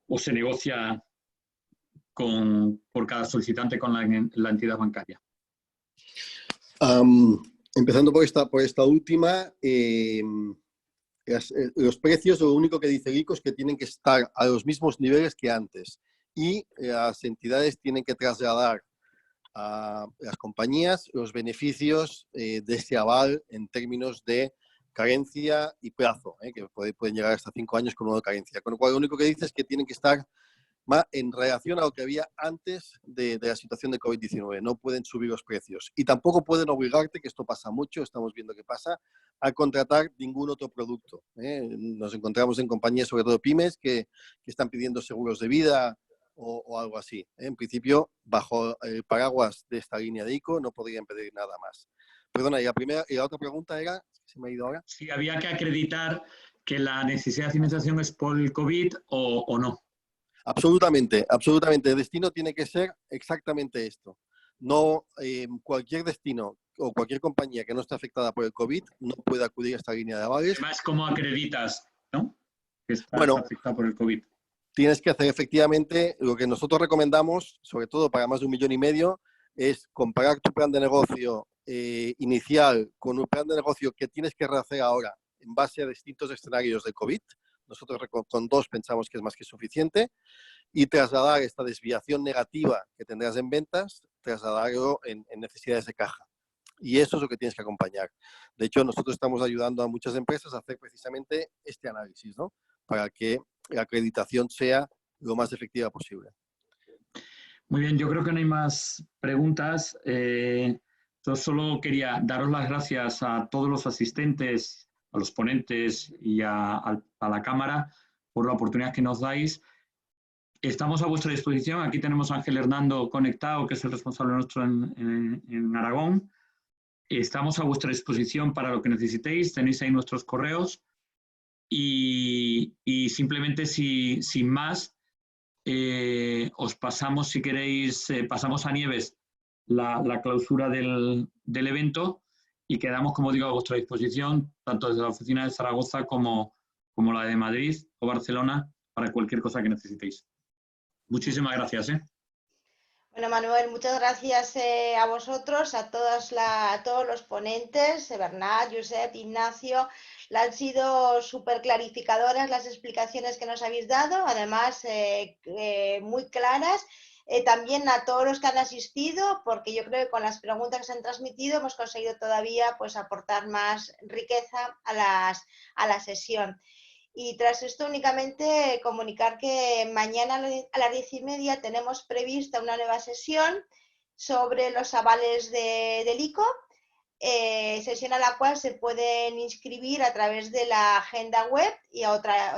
Speaker 2: o se negocia por cada solicitante con la entidad bancaria.
Speaker 6: Empezando por esta última, los precios, lo único que dice el ICO es que tienen que estar a los mismos niveles que antes.
Speaker 7: y las entidades tienen que trasladar a las compañías los beneficios de ese aval en términos de carencia y plazo, que pueden llegar hasta 5 años con una carencia. Con lo cual, lo único que dice es que tienen que estar más en relación a lo que había antes de la situación de COVID-19. No pueden subir los precios. Y tampoco pueden obligarte, que esto pasa mucho, estamos viendo que pasa, a contratar ningún otro producto. Nos encontramos en compañías, sobre todo pymes, que están pidiendo seguros de vida o algo así. En principio, bajo el paraguas de esta línea de ICO, no podrían pedir nada más. Perdona, y la otra pregunta era, se me ha ido ahora.
Speaker 2: Si había que acreditar que la necesidad de financiación es por el COVID o no.
Speaker 7: Absolutamente, absolutamente. El destino tiene que ser exactamente esto. No, cualquier destino o cualquier compañía que no esté afectada por el COVID no puede acudir a esta línea de avales.
Speaker 2: Además, ¿cómo acreditas, no? Que estás
Speaker 7: Bueno,
Speaker 2: afectado por el COVID.
Speaker 7: Tienes que hacer efectivamente lo que nosotros recomendamos, sobre todo para más de 1,5 millones, es comparar tu plan de negocio inicial con un plan de negocio que tienes que rehacer ahora en base a distintos escenarios de COVID. Nosotros con 2 pensamos que es más que suficiente, y trasladar esta desviación negativa que tendrás en ventas, trasladarlo en necesidades de caja. Y eso es lo que tienes que acompañar. De hecho, nosotros estamos ayudando a muchas empresas a hacer precisamente este análisis, ¿no? Para que la acreditación sea lo más efectiva posible.
Speaker 2: Muy bien, yo creo que no hay más preguntas. Yo solo quería daros las gracias a todos los asistentes, a los ponentes y a la Cámara por la oportunidad que nos dais. Estamos a vuestra disposición. Aquí tenemos a Ángel Hernando conectado, que es el responsable nuestro en Aragón. Estamos a vuestra disposición para lo que necesitéis. Tenéis ahí nuestros correos. Y simplemente, sin más, os pasamos, si queréis, pasamos a Nieves la clausura del evento y quedamos, como digo, a vuestra disposición, tanto desde la oficina de Zaragoza como la de Madrid o Barcelona, para cualquier cosa que necesitéis. Muchísimas gracias.
Speaker 1: Bueno, Manuel, muchas gracias a vosotros, a todos los ponentes, Bernat, Josep, Ignacio. Han sido súper clarificadoras las explicaciones que nos habéis dado, además muy claras. También a todos los que han asistido, porque yo creo que con las preguntas que se han transmitido hemos conseguido todavía pues, aportar más riqueza a la sesión. Y tras esto únicamente comunicar que mañana a las 10:30 tenemos prevista una nueva sesión sobre los avales del ICO, sesión a la cual se pueden inscribir a través de la agenda web y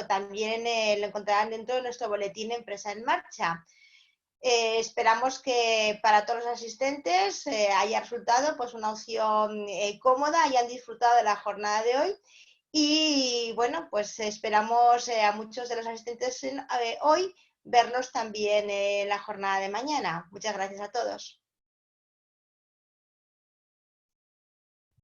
Speaker 1: también lo encontrarán dentro de nuestro boletín Empresa en Marcha. Esperamos que para todos los asistentes haya resultado pues, una opción cómoda, hayan disfrutado de la jornada de hoy. Y bueno, pues esperamos a muchos de los asistentes hoy verlos también en la jornada de mañana. Muchas gracias a todos.